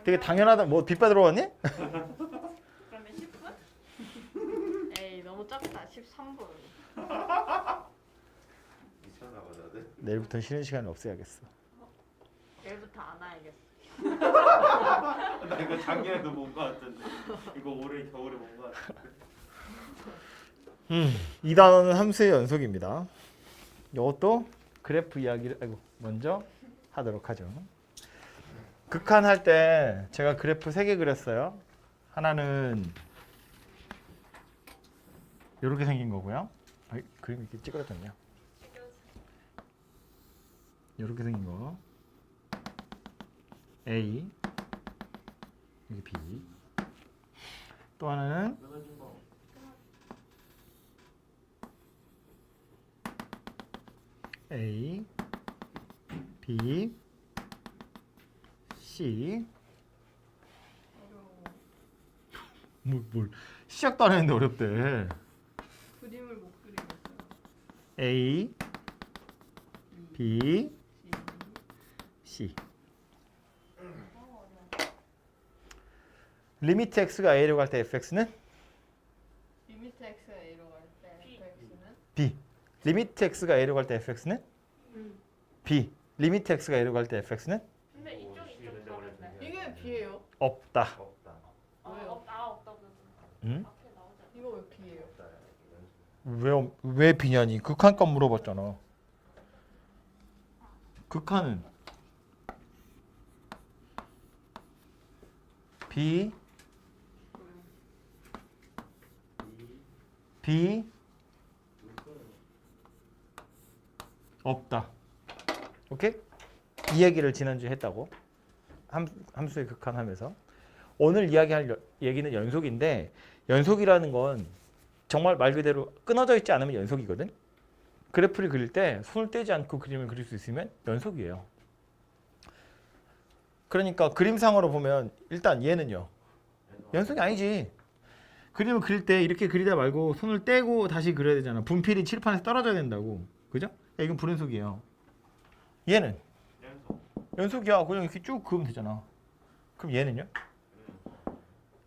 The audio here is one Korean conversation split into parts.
되게 당연하다. 뭐 빗 받으러 왔니? 그러면 10분? 에이 너무 작다. 13분. 미쳤나 봐 다들. 내일부터 쉬는 시간이 없애야겠어. 내일부터 안 와야겠어. 나 이거 작년에도 본 거 같은데. 이거 올해 겨울에 본 거 같은데. 이 단어는 함수의 연속입니다. 이것도 그래프 이야기를 먼저 하도록 하죠. 극한할 때 제가 그래프 3개 그렸어요. 하나는 이렇게 생긴 거고요. 그림 이렇게 찌그러졌네요. 이렇게 생긴 거. A, 여기 B. 또 하나는 A, B, C. 뭘 시작도 안 했는데 어렵대. 그림을 못 그리겠어요. A, B, C. 리미트 x가 a로 갈 때 fx는 리미트 x가 a로 갈 때 fx는 b. 리미트 x가 a로 갈 때 fx는 b. 리미트 x가 a로 갈 때 fx는 근데 이쪽 다른데. 이게 b예요. 없다. 없다. 왜요? 없다고. 응? 앞에 나오잖아. 이거 왜 b예요? 왜 b냐니? 극한값 물어봤잖아. 극한은 b, b 없다. 오케이? 이 얘기를 지난주에 했다고. 함수의 극한하면서. 오늘 이야기할 얘기는 연속인데 연속이라는 건 정말 말 그대로 끊어져 있지 않으면 연속이거든. 그래프를 그릴 때 손을 떼지 않고 그림을 그릴 수 있으면 연속이에요. 그러니까 그림상으로 보면 일단 얘는요. 연속이 아니지. 그림을 그릴 때 이렇게 그리다 말고 손을 떼고 다시 그려야 되잖아. 분필이 칠판에서 떨어져야 된다고. 그죠? 야, 이건 불연속이에요. 얘는 연속이야. 그냥 이렇게 쭉 그으면 되잖아. 그럼 얘는요?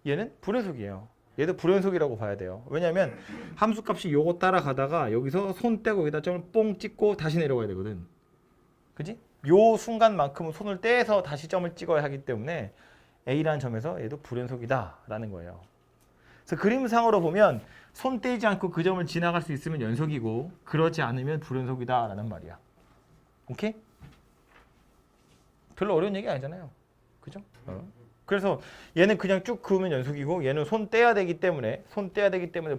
얘는 불연속이에요. 얘도 불연속이라고 봐야 돼요. 왜냐면 함수값이 요거 따라가다가 여기서 손 떼고 여기다 점을 뽕 찍고 다시 내려가야 되거든. 그지? 요 순간만큼은 손을 떼서 다시 점을 찍어야 하기 때문에 A라는 점에서 얘도 불연속이다라는 거예요. 그래서 그림상으로 보면 손 떼지 않고 그 점을 지나갈 수 있으면 연속이고 그러지 않으면 불연속이다라는 말이야. 오케이? 별로 어려운 얘기 아니잖아요. 그죠? 그래서 얘는 그냥 쭉 그으면 연속이고 얘는 손 떼야 되기 때문에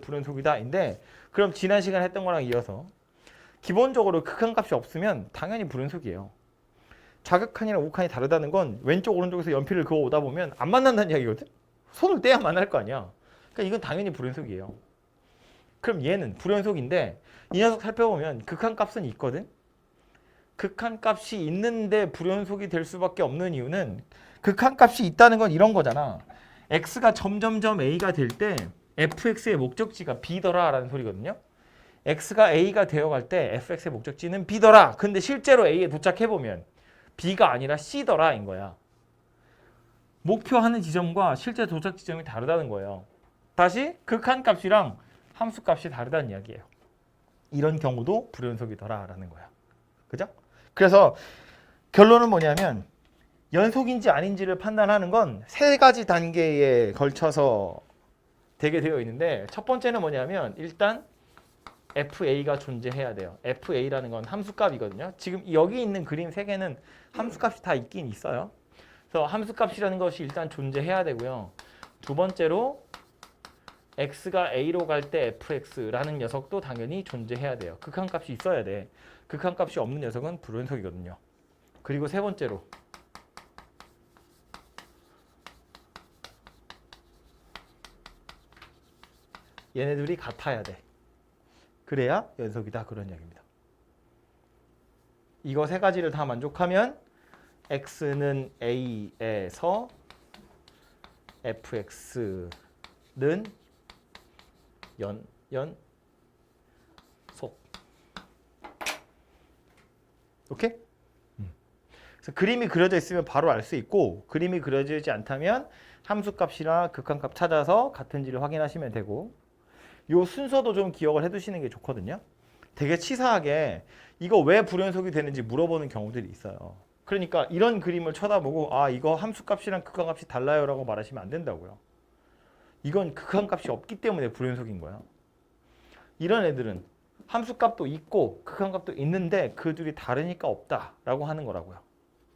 불연속이다인데 그럼 지난 시간에 했던 거랑 이어서 기본적으로 극한값이 없으면 당연히 불연속이에요. 좌극한이랑 우극한이 다르다는 건 왼쪽 오른쪽에서 연필을 그어 오다 보면 안 만난다는 이야기거든. 손을 떼야 만날 거 아니야. 그러니까 이건 당연히 불연속이에요. 그럼 얘는 불연속인데 이 녀석 살펴보면 극한값은 있거든. 극한값이 있는데 불연속이 될 수밖에 없는 이유는 극한값이 있다는 건 이런 거잖아. x가 점점점 a가 될 때 fx의 목적지가 b더라 라는 소리거든요. x가 a가 되어갈 때 fx의 목적지는 b더라. 근데 실제로 a에 도착해보면 b가 아니라 c더라 인 거야. 목표하는 지점과 실제 도착 지점이 다르다는 거예요. 다시 극한값이랑 함수값이 다르다는 이야기예요. 이런 경우도 불연속이더라 라는 거야. 그죠? 그래서 결론은 뭐냐면 연속인지 아닌지를 판단하는 건 3가지 단계에 걸쳐서 되게 되어 있는데 첫 번째는 뭐냐면 일단 FA가 존재해야 돼요. FA라는 건 함수값이거든요. 지금 여기 있는 그림 3개는 함수값이 다 있긴 있어요. 그래서 함수값이라는 것이 일단 존재해야 되고요. 두 번째로 x가 a로 갈 때 fx라는 녀석도 당연히 존재해야 돼요. 극한값이 있어야 돼. 극한값이 없는 녀석은 불연속이거든요. 그리고 세 번째로 얘네들이 같아야 돼. 그래야 연속이다 그런 이야기입니다. 이거 3가지를 다 만족하면 x는 a에서 fx는 연속. 오케이? 그래서 그림이 그려져 있으면 바로 알 수 있고 그림이 그려지지 않다면 함수값이나 극한값 찾아서 같은지를 확인하시면 되고 요 순서도 좀 기억을 해두시는 게 좋거든요. 되게 치사하게 이거 왜 불연속이 되는지 물어보는 경우들이 있어요. 그러니까 이런 그림을 쳐다보고 아 이거 함수값이랑 극한값이 달라요라고 말하시면 안 된다고요. 이건 극한값이 없기 때문에 불연속인 거야. 이런 애들은 함수값도 있고 극한값도 있는데 그 둘이 다르니까 없다라고 하는 거라고요.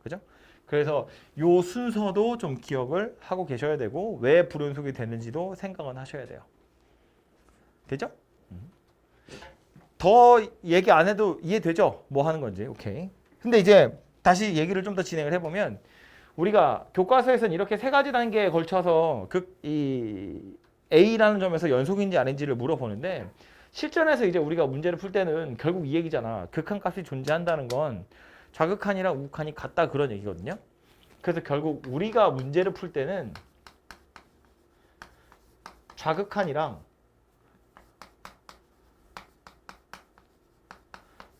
그죠? 그래서 요 순서도 좀 기억을 하고 계셔야 되고 왜 불연속이 되는지도 생각은 하셔야 돼요. 되죠? 더 얘기 안 해도 이해되죠? 뭐 하는 건지. 오케이. 근데 이제 다시 얘기를 좀 더 진행을 해보면 우리가 교과서에서는 이렇게 세 가지 단계에 걸쳐서 이 A라는 점에서 연속인지 아닌지를 물어보는데 실전에서 이제 우리가 문제를 풀 때는 결국 이 얘기잖아. 극한값이 존재한다는 건 좌극한이랑 우극한이 같다 그런 얘기거든요. 그래서 결국 우리가 문제를 풀 때는 좌극한이랑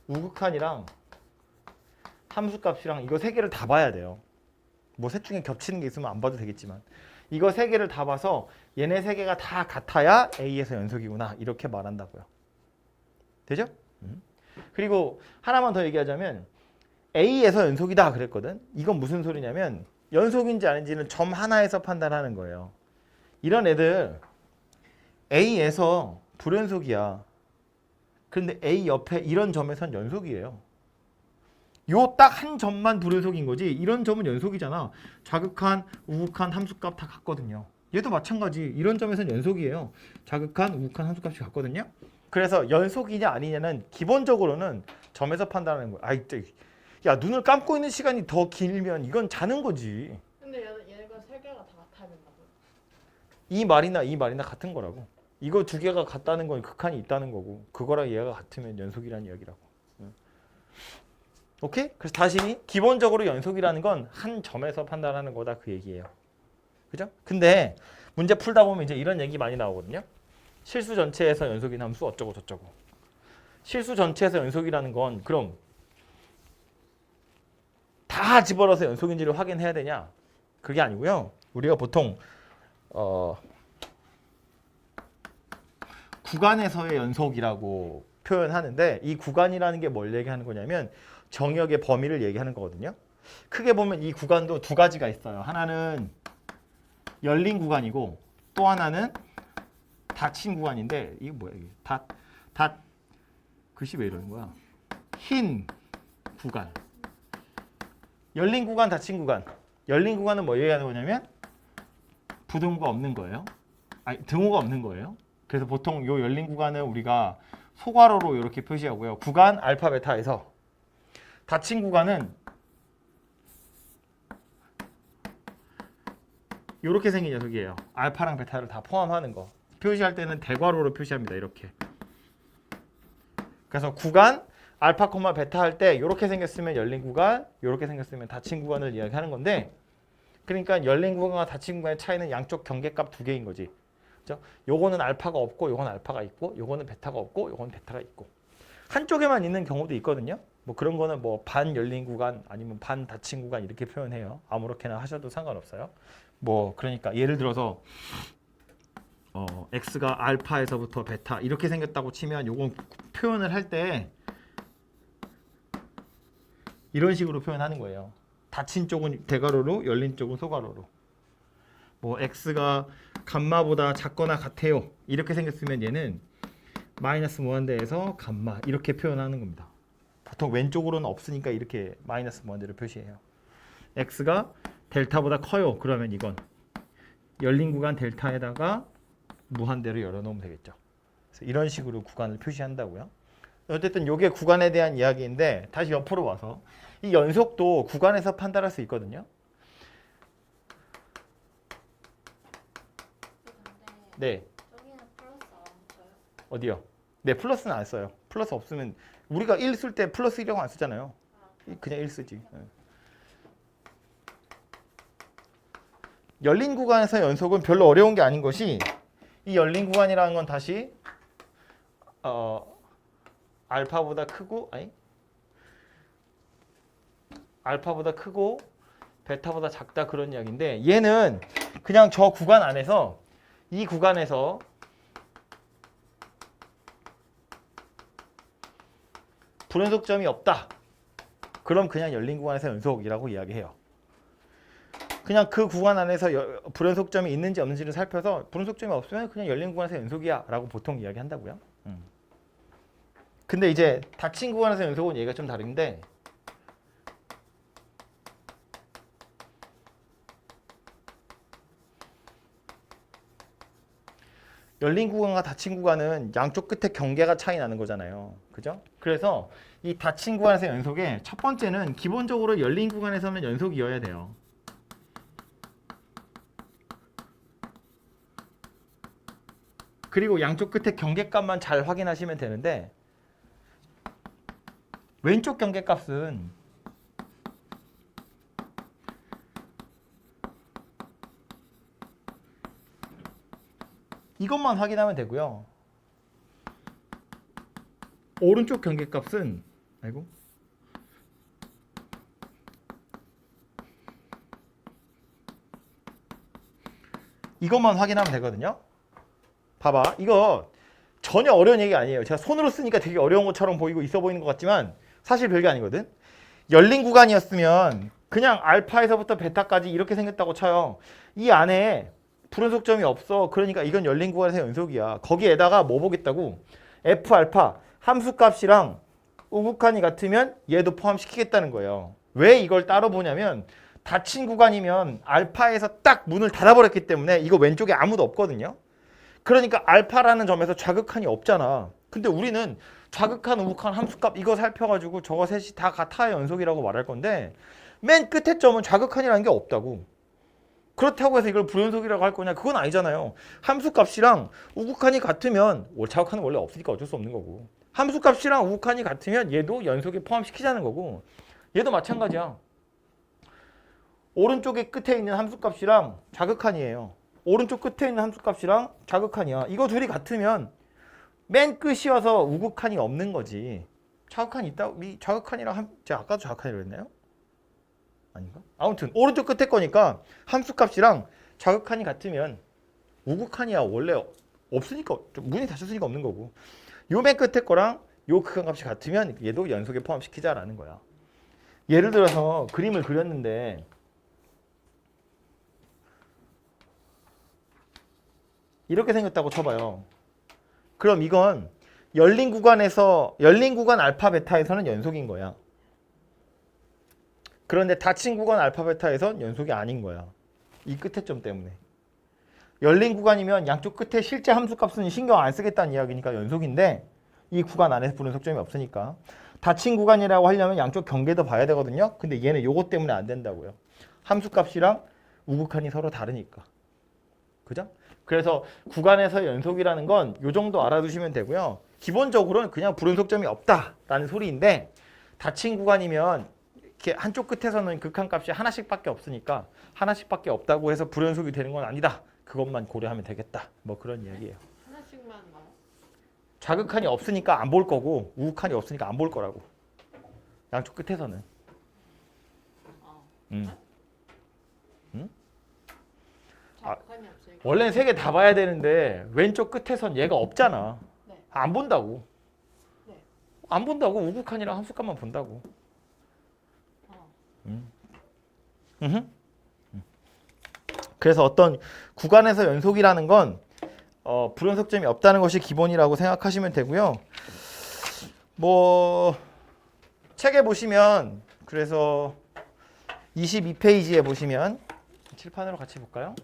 우극한이랑 함수값이랑 이거 세 개를 다 봐야 돼요. 뭐 셋 중에 겹치는 게 있으면 안 봐도 되겠지만 이거 세 개를 다 봐서 얘네 세 개가 다 같아야 A에서 연속이구나 이렇게 말한다고요. 되죠? 그리고 하나만 더 얘기하자면 A에서 연속이다 그랬거든. 이건 무슨 소리냐면 연속인지 아닌지는 점 하나에서 판단하는 거예요. 이런 애들 A에서 불연속이야. 그런데 A 옆에 이런 점에선 연속이에요. 요 딱 한 점만 불연속인 거지 이런 점은 연속이잖아. 좌극한, 우극한, 함수값 다 같거든요. 얘도 마찬가지. 이런 점에선 연속이에요. 좌극한, 우극한, 함수값이 같거든요. 그래서 연속이냐 아니냐는 기본적으로는 점에서 판단하는 거야. 아이, 야 눈을 감고 있는 시간이 더 길면 이건 자는 거지. 근데 얘가 세 개가 다 같아야 된다고. 이 말이나 같은 거라고. 이거 두 개가 같다는 건 극한이 있다는 거고 그거랑 얘가 같으면 연속이라는 이야기라고. 오케이? 그래서 다시 기본적으로 연속이라는 건 한 점에서 판단하는 거다 그 얘기예요. 그죠? 근데 문제 풀다 보면 이제 이런 얘기 많이 나오거든요. 실수 전체에서 연속인 함수 어쩌고 저쩌고. 실수 전체에서 연속이라는 건 그럼 다 집어넣어서 연속인지를 확인해야 되냐? 그게 아니고요. 우리가 보통 구간에서의 연속이라고 표현하는데 이 구간이라는 게 뭘 얘기하는 거냐면 정역의 범위를 얘기하는 거거든요. 크게 보면 이 구간도 두 가지가 있어요. 하나는 열린 구간이고 또 하나는 닫힌 구간인데 이게 뭐야 이게 글씨 왜 이러는 거야? 흰 구간. 열린 구간, 닫힌 구간. 열린 구간은 뭐 얘기하는 거냐면 부등호가 없는 거예요. 아니 등호가 없는 거예요. 그래서 보통 요 열린 구간은 우리가 소괄호로 이렇게 표시하고요. 구간 알파 베타에서 닫힌 구간은 이렇게 생긴 녀석이에요. 알파랑 베타를 다 포함하는 거. 표시할 때는 대괄호로 표시합니다. 이렇게. 그래서 구간 알파, 베타 할 때 이렇게 생겼으면 열린 구간, 이렇게 생겼으면 닫힌 구간을 이야기하는 건데 그러니까 열린 구간과 닫힌 구간의 차이는 양쪽 경계값 두 개인 거지. 그죠? 요거는 알파가 없고 요건 알파가 있고 요거는 베타가 없고 요거는 베타가 있고 한쪽에만 있는 경우도 있거든요. 뭐 그런 거는 뭐 반 열린 구간 아니면 반 닫힌 구간 이렇게 표현해요. 아무렇게나 하셔도 상관없어요. 뭐 그러니까 예를 들어서 x가 알파에서부터 베타 이렇게 생겼다고 치면 요건 표현을 할 때 이런 식으로 표현하는 거예요. 닫힌 쪽은 대괄호로 열린 쪽은 소괄호로. 뭐 x가 감마보다 작거나 같아요. 이렇게 생겼으면 얘는 마이너스 무한대에서 감마 이렇게 표현하는 겁니다. 보통 왼쪽으로는 없으니까 이렇게 마이너스 무한대를 표시해요. x가 델타보다 커요. 그러면 이건 열린 구간 델타에다가 무한대를 열어놓으면 되겠죠. 그래서 이런 식으로 구간을 표시한다고요. 어쨌든 이게 구간에 대한 이야기인데 다시 옆으로 와서 이 연속도 구간에서 판단할 수 있거든요. 네. 저기는 플러스 안 써요? 어디요? 네, 플러스는 안 써요. 플러스 없으면 우리가 1 쓸 때 플러스 1이라고 안 쓰잖아요. 그냥 1 쓰지. 열린 구간에서 연속은 별로 어려운 게 아닌 것이 이 열린 구간이라는 건 다시 알파보다 크고 알파보다 크고 베타보다 작다 그런 이야기인데 얘는 그냥 저 구간 안에서 이 구간에서 불연속점이 없다. 그럼 그냥 열린 구간에서 연속이라고 이야기해요. 그냥 그 구간 안에서 불연속점이 있는지 없는지를 살펴서 불연속점이 없으면 그냥 열린 구간에서 연속이야 라고 보통 이야기한다고요. 근데 이제 닫힌 구간에서 연속은 얘기가 좀 다른데 열린 구간과 닫힌 구간은 양쪽 끝에 경계가 차이 나는 거잖아요. 그죠? 그래서 이 닫힌 구간에서 연속에 첫 번째는 기본적으로 열린 구간에서는 연속이어야 돼요. 그리고 양쪽 끝에 경계값만 잘 확인하시면 되는데 왼쪽 경계값은 이것만 확인하면 되고요. 오른쪽 경계값은 이것만 확인하면 되거든요. 봐봐. 이거 전혀 어려운 얘기 아니에요. 제가 손으로 쓰니까 되게 어려운 것처럼 보이고 있어 보이는 것 같지만 사실 별게 아니거든. 열린 구간이었으면 그냥 알파에서부터 베타까지 이렇게 생겼다고 쳐요. 이 안에 불연속점이 없어. 그러니까 이건 열린 구간에서 연속이야. 거기에다가 뭐 보겠다고? F알파 함수값이랑 우극한이 같으면 얘도 포함시키겠다는 거예요. 왜 이걸 따로 보냐면 닫힌 구간이면 알파에서 딱 문을 닫아버렸기 때문에 이거 왼쪽에 아무도 없거든요. 그러니까 알파라는 점에서 좌극한이 없잖아. 근데 우리는 좌극한, 우극한, 함수값 이거 살펴가지고 저거 셋이 다 같아야 연속이라고 말할 건데 맨 끝에 점은 좌극한이라는 게 없다고. 그렇다고 해서 이걸 불연속이라고 할 거냐? 그건 아니잖아요. 함수값이랑 우극한이 같으면 좌극한은 원래 없으니까 어쩔 수 없는 거고 함수값이랑 우극한이 같으면 얘도 연속에 포함시키자는 거고 얘도 마찬가지야. 오른쪽에 끝에 있는 함수값이랑 좌극한이에요. 오른쪽 끝에 있는 함수값이랑 좌극한이야. 이거 둘이 같으면 맨 끝이어서 우극한이 없는 거지. 좌극한이 있다. 좌극한이랑 제가 아까도 좌극한이라고 했나요? 아닌가? 아무튼 오른쪽 끝에 거니까 함수값이랑 좌극한이 같으면 우극한이야. 원래 없으니까 문이 닫혔으니까 없는 거고 요 맨 끝에 거랑 요 극한값이 같으면 얘도 연속에 포함시키자라는 거야. 예를 들어서 그림을 그렸는데 이렇게 생겼다고 쳐봐요. 그럼 이건 열린 구간 알파 베타에서는 연속인 거야. 그런데 닫힌 구간 알파 베타에선 연속이 아닌 거야. 이 끝에 점 때문에. 열린 구간이면 양쪽 끝에 실제 함수값은 신경 안 쓰겠다는 이야기니까 연속인데 이 구간 안에서 불연속점이 없으니까. 닫힌 구간이라고 하려면 양쪽 경계도 봐야 되거든요. 근데 얘는 요것 때문에 안 된다고요. 함수값이랑 우극한이 서로 다르니까. 그죠? 그래서 구간에서 연속이라는 건 요 정도 알아두시면 되고요. 기본적으로는 그냥 불연속점이 없다라는 소리인데 닫힌 구간이면 이렇게 한쪽 끝에서는 극한값이 하나씩밖에 없으니까 하나씩밖에 없다고 해서 불연속이 되는 건 아니다. 그것만 고려하면 되겠다. 뭐 그런 이야기예요. 하나씩만 나와? 좌극한이 없으니까 안 볼 거고 우극한이 없으니까 안 볼 거라고. 양쪽 끝에서는. 좌극한이 없으니까. 원래는 세 개 다 봐야 되는데 왼쪽 끝에선 얘가 없잖아. 네. 안 본다고. 네. 안 본다고. 우극한이랑 함수값만 본다고. 그래서 어떤 구간에서 연속이라는 건 불연속점이 없다는 것이 기본이라고 생각하시면 되고요. 뭐 책에 보시면 그래서 22페이지에 보시면 칠판으로 같이 볼까요?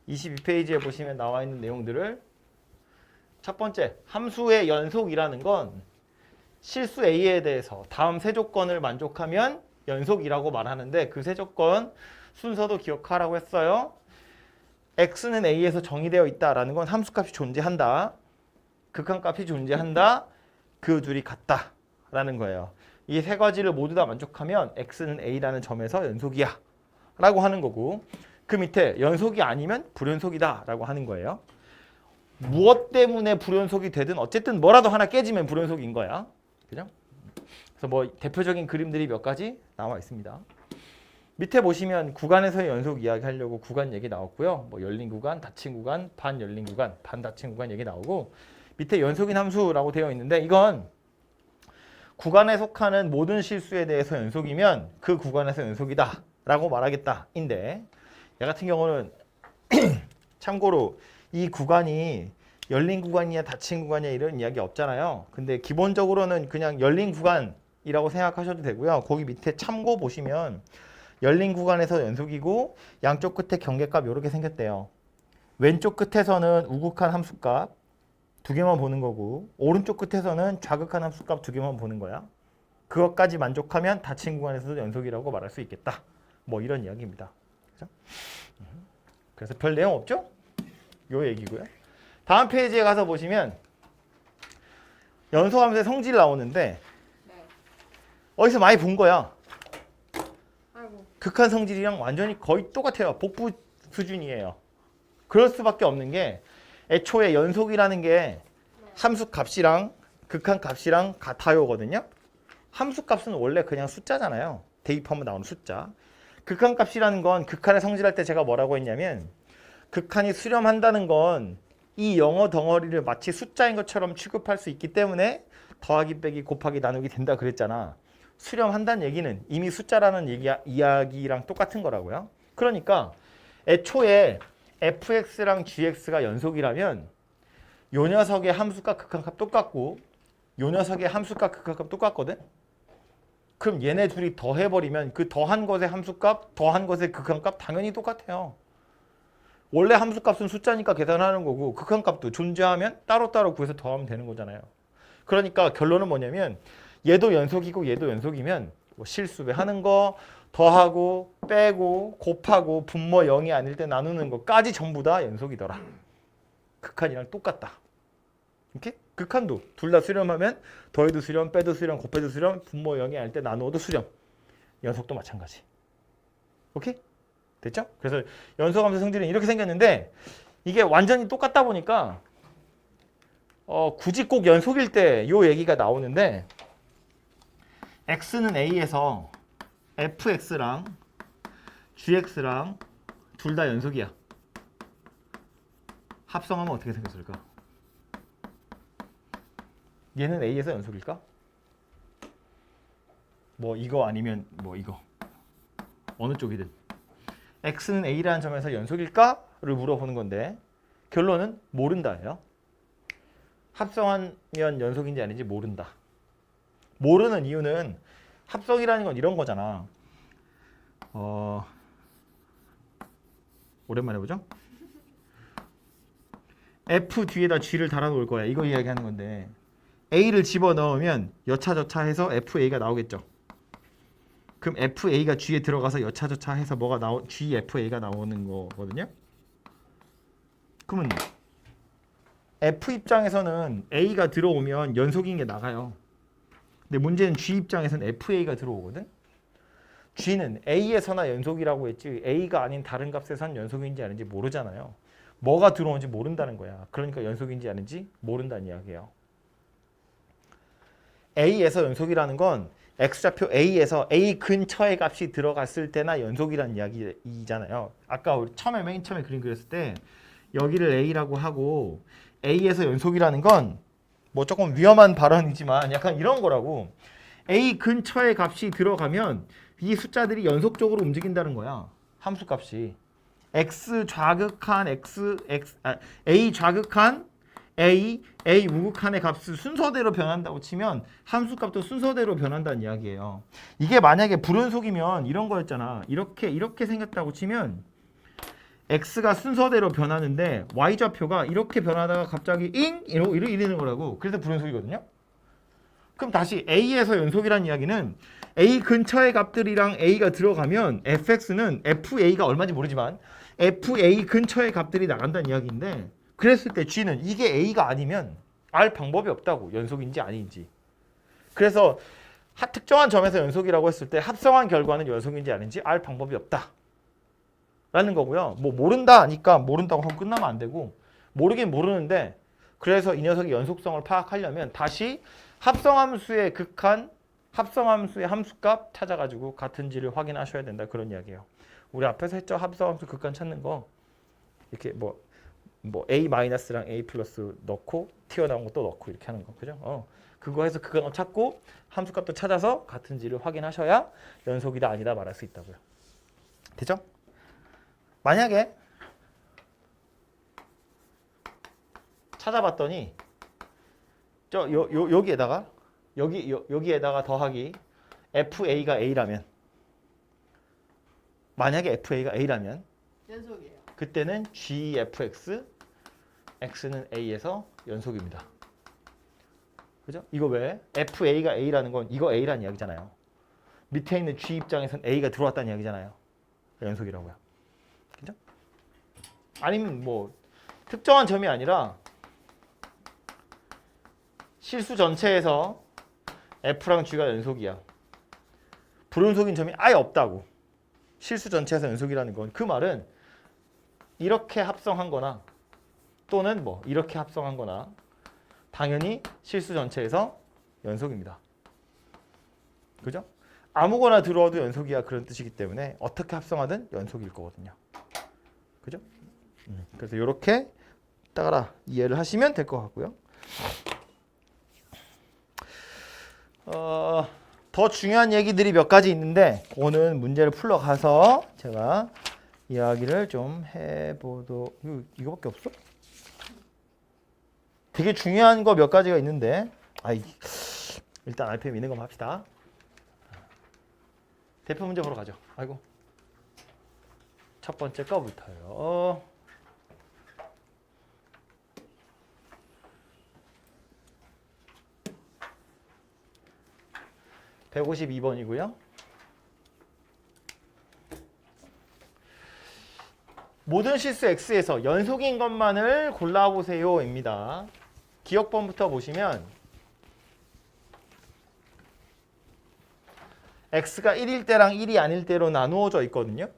22페이지에 보시면 나와 있는 내용들을 첫 번째, 함수의 연속이라는 건 실수 A에 대해서 다음 세 조건을 만족하면 연속이라고 말하는데 그 세 조건 순서도 기억하라고 했어요. x는 a에서 정의되어 있다라는 건 함수값이 존재한다. 극한값이 존재한다. 그 둘이 같다라는 거예요. 이 세 가지를 모두 다 만족하면 x는 a라는 점에서 연속이야 라고 하는 거고 그 밑에 연속이 아니면 불연속이다 라고 하는 거예요. 무엇 때문에 불연속이 되든 어쨌든 뭐라도 하나 깨지면 불연속인 거야. 그죠? 그래서 뭐 대표적인 그림들이 몇 가지 나와 있습니다. 밑에 보시면 구간에서의 연속 이야기 하려고 구간 얘기 나왔고요. 뭐 열린 구간, 닫힌 구간, 반 열린 구간, 반 닫힌 구간 얘기 나오고 밑에 연속인 함수라고 되어 있는데 이건 구간에 속하는 모든 실수에 대해서 연속이면 그 구간에서 연속이다 라고 말하겠다 인데 얘 같은 경우는 참고로 이 구간이 열린 구간이냐 닫힌 구간이냐 이런 이야기 없잖아요. 근데 기본적으로는 그냥 열린 구간이라고 생각하셔도 되고요. 거기 밑에 참고 보시면 열린 구간에서 연속이고 양쪽 끝에 경계값 이렇게 생겼대요. 왼쪽 끝에서는 우극한 함수값 두 개만 보는 거고 오른쪽 끝에서는 좌극한 함수값 두 개만 보는 거야. 그것까지 만족하면 닫힌 구간에서도 연속이라고 말할 수 있겠다. 뭐 이런 이야기입니다. 그죠? 그래서 별 내용 없죠? 요 얘기고요. 다음 페이지에 가서 보시면 연속함수의 성질 나오는데 네. 어디서 많이 본 거야. 아이고. 극한 성질이랑 완전히 거의 똑같아요. 복부 수준이에요. 그럴 수밖에 없는 게 애초에 연속이라는 게 함수 값이랑 극한 값이랑 같아요거든요. 함수 값은 원래 그냥 숫자잖아요. 대입하면 나오는 숫자. 극한 값이라는 건 극한에 성질할 때 제가 뭐라고 했냐면 극한이 수렴한다는 건 이 영어 덩어리를 마치 숫자인 것처럼 취급할 수 있기 때문에 더하기 빼기 곱하기 나누기 된다 그랬잖아. 수렴한다는 얘기는 이미 숫자라는 이야기랑 똑같은 거라고요. 그러니까 애초에 fx랑 gx가 연속이라면 요 녀석의 함수값 극한값 똑같고 요 녀석의 함수값 극한값 똑같거든. 그럼 얘네 둘이 더해버리면 그 더한 것의 함수값, 더한 것의 극한값 당연히 똑같아요. 원래 함수값은 숫자니까 계산하는 거고 극한값도 존재하면 따로따로 구해서 더하면 되는 거잖아요. 그러니까 결론은 뭐냐면 얘도 연속이고 얘도 연속이면 뭐 실수배하는 거, 더하고 빼고 곱하고 분모 0이 아닐 때 나누는 것까지 전부 다 연속이더라. 극한이랑 똑같다. 이렇게? 극한도 둘 다 수렴하면 더해도 수렴, 빼도 수렴, 곱해도 수렴, 분모 0이 아닐 때 나누어도 수렴. 연속도 마찬가지. 오케이? 됐죠? 그래서 연속함수 성질은 이렇게 생겼는데 이게 완전히 똑같다 보니까 굳이 꼭 연속일 때 이 얘기가 나오는데 x는 a에서 fx랑 gx랑 둘 다 연속이야. 합성하면 어떻게 생겼을까? 얘는 a에서 연속일까? 뭐 이거 아니면 뭐 이거 어느 쪽이든 x는 a라는 점에서 연속일까?를 물어보는 건데 결론은 모른다예요. 합성하면 연속인지 아닌지 모른다. 모르는 이유는 합성이라는 건 이런 거잖아. 오랜만에 보죠. f 뒤에다 g를 달아놓을 거야. 이거 이야기하는 건데 a를 집어넣으면 여차저차해서 fa가 나오겠죠. 그럼 FA가 G에 들어가서 여차저차해서 뭐가 GFA가 나오는 거거든요. 그러면 F 입장에서는 A가 들어오면 연속인 게 나가요. 근데 문제는 G 입장에서는 FA가 들어오거든. G는 A에서나 연속이라고 했지 A가 아닌 다른 값에선 연속인지 아닌지 모르잖아요. 뭐가 들어오는지 모른다는 거야. 그러니까 연속인지 아닌지 모른다는 이야기예요. A에서 연속이라는 건 X좌표 A에서 A 근처의 값이 들어갔을 때나 연속이라는 이야기잖아요. 아까 우리 맨 처음에 그림 그렸을 때 여기를 A라고 하고 A에서 연속이라는 건 뭐 조금 위험한 발언이지만 약간 이런 거라고. A 근처의 값이 들어가면 이 숫자들이 연속적으로 움직인다는 거야. 함수 값이. X 좌극한 A 좌극한 A 우극한의 값을 순서대로 변한다고 치면 함수 값도 순서대로 변한다는 이야기예요. 이게 만약에 불연속이면 이런 거였잖아. 이렇게 생겼다고 치면 x가 순서대로 변하는데 y좌표가 이렇게 변하다가 갑자기 이러는 거라고. 그래서 불연속이거든요. 그럼 다시 a에서 연속이라는 이야기는 a 근처의 값들이랑 a가 들어가면 fx는 fa가 얼마인지 모르지만 fa 근처의 값들이 나간다는 이야기인데 그랬을 때 G는 이게 A가 아니면 알 방법이 없다고. 연속인지 아닌지. 그래서 특정한 점에서 연속이라고 했을 때 합성한 결과는 연속인지 아닌지 알 방법이 없다. 라는 거고요. 뭐 모른다 하니까 모른다고 하고 끝나면 안 되고 모르긴 모르는데 그래서 이 녀석의 연속성을 파악하려면 다시 합성함수의 극한 합성함수의 함수값 찾아가지고 같은지를 확인하셔야 된다. 그런 이야기예요. 우리 앞에서 했죠. 합성함수 극한 찾는 거. 이렇게 뭐 a-랑 a 플러스 넣고 튀어나온 거 또 넣고 이렇게 하는 거. 그죠? 그거 해서 그거 찾고 함수값도 찾아서 같은지를 확인하셔야 연속이다 아니다 말할 수 있다고요. 되죠? 만약에 찾아봤더니 여기에다가 여기에다가 더하기 FA가 A라면, 만약에 FA가 A라면 연속이에요. 그때는 GFX X는 A에서 연속입니다. 그죠? 이거 왜? FA가 A라는 건 이거 A라는 이야기잖아요. 밑에 있는 G 입장에서는 A가 들어왔다는 이야기잖아요. 연속이라고요. 그죠? 아니면 뭐 특정한 점이 아니라 실수 전체에서 F랑 G가 연속이야. 불연속인 점이 아예 없다고. 실수 전체에서 연속이라는 건 그 말은 이렇게 합성한 거나 또는 뭐 이렇게 합성한 거나 당연히 실수 전체에서 연속입니다. 그죠? 아무거나 들어와도 연속이야 그런 뜻이기 때문에 어떻게 합성하든 연속일 거거든요. 그죠? 그래서 이렇게 따라 이해를 하시면 될 것 같고요. 더 중요한 얘기들이 몇 가지 있는데 그거는 문제를 풀러가서 제가 이야기를 좀 해보도록. 이거밖에 없어? 되게 중요한 거 몇 가지가 있는데 일단 RPM 있는 것만 합시다. 대표 문제 보러 가죠. 아이고, 첫 번째 거부터요. 152번이고요. 모든 실수 X에서 연속인 것만을 골라보세요입니다. 기억번부터 보시면 X가 1일 때랑 1이 아닐 때로 나누어져 있거든요.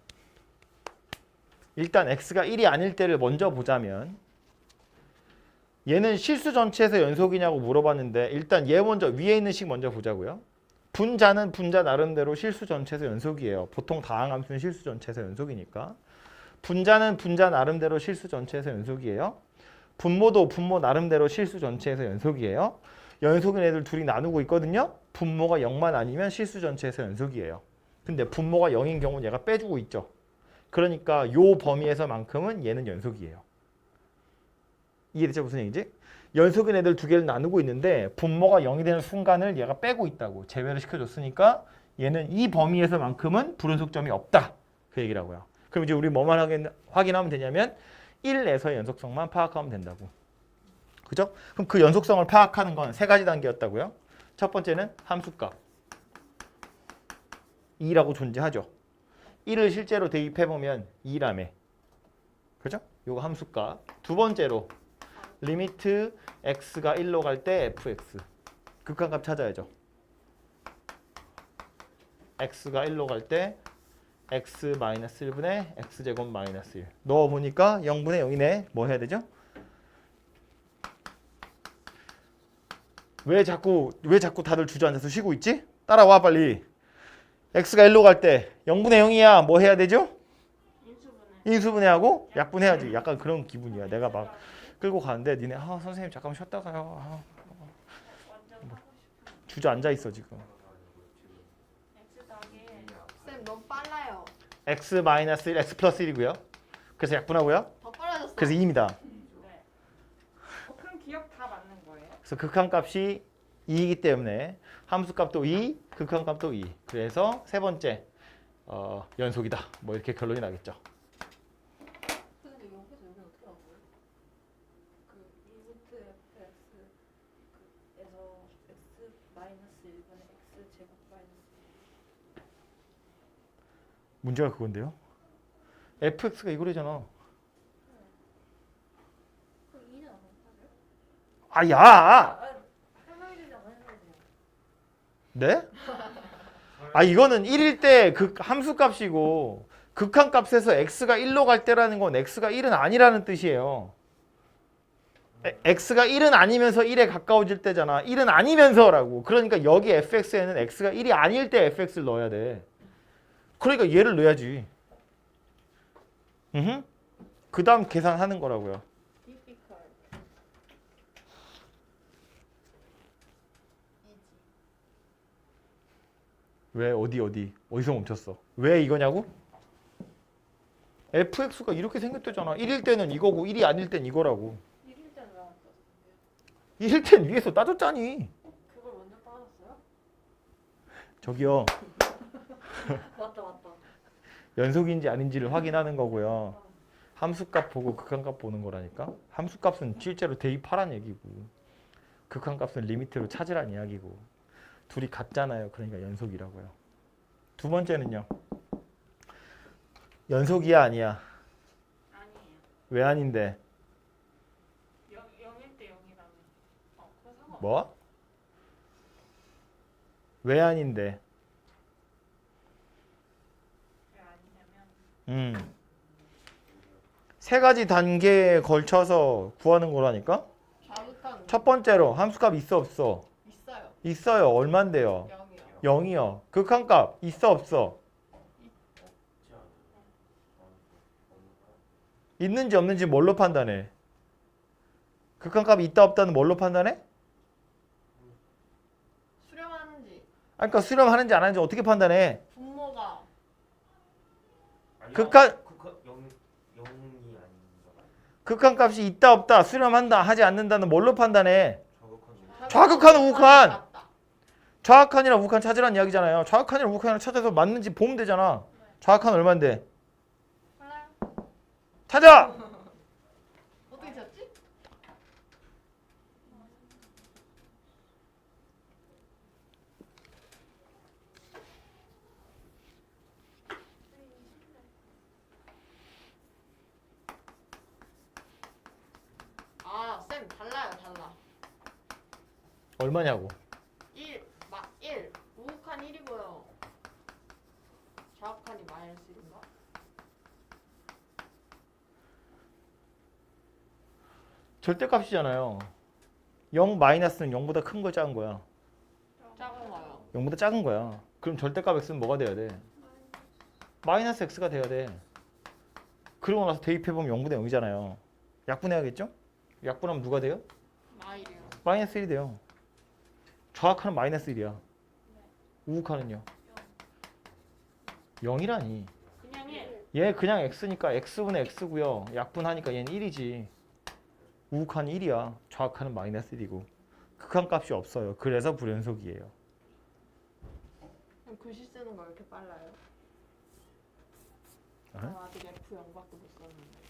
일단 X가 1이 아닐 때를 먼저 보자면 얘는 실수 전체에서 연속이냐고 물어봤는데 일단 얘 먼저 위에 있는 식 먼저 보자고요. 분자는 분자 나름대로 실수 전체에서 연속이에요. 보통 다항함수는 실수 전체에서 연속이니까. 분자는 분자 나름대로 실수 전체에서 연속이에요. 분모도 분모 나름대로 실수 전체에서 연속이에요. 연속인 애들 둘이 나누고 있거든요. 분모가 0만 아니면 실수 전체에서 연속이에요. 근데 분모가 0인 경우는 얘가 빼주고 있죠. 그러니까 요 범위에서만큼은 얘는 연속이에요. 이해되죠? 무슨 얘기지? 연속인 애들 두 개를 나누고 있는데 분모가 0이 되는 순간을 얘가 빼고 있다고 제외를 시켜줬으니까 얘는 이 범위에서만큼은 불연속점이 없다. 그 얘기라고요. 그럼 이제 우리 뭐만 확인하면 되냐면 1에서의 연속성만 파악하면 된다고. 그죠? 그럼 그 연속성을 파악하는 건 세 가지 단계였다고요. 첫 번째는 함수값 2라고 존재하죠. 1을 실제로 대입해보면 2라며. 그죠? 요거 함수값. 두 번째로 리미트 x가 1로 갈 때 fx. 극한값 찾아야죠. x가 1로 갈 때 x-1분의 x제곱 마이너스 1. 넣어보니까 0분의 0이네. 뭐 해야 되죠? 왜 자꾸 다들 주저앉아서 쉬고 있지? 따라와 빨리. x가 1로 갈 때 0분의 0이야. 뭐 해야 되죠? 인수분해하고 약분해야지. 약간 그런 기분이야. 내가 막 끌고 가는데 니네 선생님 잠깐만 쉬었다 가요. 주저앉아 있어 지금. 쌤 너무 빨라요. x-1, x 플러스 1이고요. 그래서 약분하고요. 더 빨라졌어. 그래서 2입니다. 네. 그럼 기억 다 맞는 거예요? 그래서 극한값이 2이기 때문에 함수값도 2, 극한값도 2. 그래서 세 번째 연속이다. 뭐 이렇게 결론이 나겠죠. 근데 여기서 여기 어떻게 나온 거예요? 그 리미트 fx에서 x-1분의 x제곱 마이너스 문제가 그건데요. fx가 이거래잖아. 그럼 2는 안 맞아요? 야! 설명해주지 않아요? 네? 이거는 1일 때 그 함수값이고 극한값에서 x가 1로 갈 때라는 건 x가 1은 아니라는 뜻이에요. x가 1은 아니면서 1에 가까워질 때잖아. 1은 아니면서라고. 그러니까 여기 fx에는 x가 1이 아닐 때 fx를 넣어야 돼. 그러니까 얘를 넣어야지. 그 다음 계산하는 거라고요. difficult. easy. 왜 어디서 멈췄어? 왜 이거냐고? fx가 이렇게 생겼대잖아. 1일 때는 이거고 1이 아닐 땐 이거라고. 1일 때는 왜안 떴어? 1일 땐 위에서 따졌잖니. 그걸 먼저 빠졌어요? 저기요. 맞다. 연속인지 아닌지를 확인하는 거고요. 함수값 보고 극한값 보는 거라니까. 함수값은 실제로 대입하란 얘기고 극한값은 리미트로 찾으란 이야기고 둘이 같잖아요. 그러니까 연속이라고요. 두 번째는요. 연속이야 아니야? 아니에요. 왜 아닌데? 0일 때 0이라며. 그건 상관없어. 뭐? 왜 아닌데? 왜 아니냐면 세 가지 단계에 걸쳐서 구하는 거라니까? 자극한 첫 번째로 함수값 있어 없어? 있어요. 있어요. 얼만데요? 0이요. 0이요. 극한값 있어 없어? 있는지 없는지 뭘로 판단해? 극한값이 있다 없다는 뭘로 판단해? 수렴하는지 그러니까 수렴하는지 안 하는지 어떻게 판단해? 분모가 극한 0이 아닌가? 극한값이 있다 없다 수렴한다 하지 않는다는 뭘로 판단해? 저격한 좌극한 우극한! 맞다. 좌악한이랑 우극한 찾으란 이야기잖아요. 좌악한이랑 우극한이랑 찾아서 맞는지 보면 되잖아. 좌악한 얼만데? 몰라요? 찾아! 어떻게 찾지? 쌤 달라. 얼마냐고? 1 우극한 1이고요. 좌극한이 마이너스 1인가? 절대값이잖아요. 0 마이너스는 0보다 큰 거 작은 거야? 작은 거요. 0보다 작은 거야. 그럼 절대값 x는 뭐가 돼야 돼? 마이너스 x가 돼야 돼. 그러고 나서 대입해보면 0분의 0이잖아요. 약분해야겠죠? 약분하면 누가 돼요? 마일이요. 마이너스 1이 돼요. 좌악하는 마이너스 1이야. 우극하는요? 0이라니. 그냥 1. 얘 그냥 x니까 x분의 x고요. 약분하니까 얘는 1이지. 우극한이 1이야. 좌악하는 마이너스 1이고. 극한값이 없어요. 그래서 불연속이에요. 그럼 글씨 쓰는 거 왜 이렇게 빨라요? 아직 F0밖에 못 썼는데.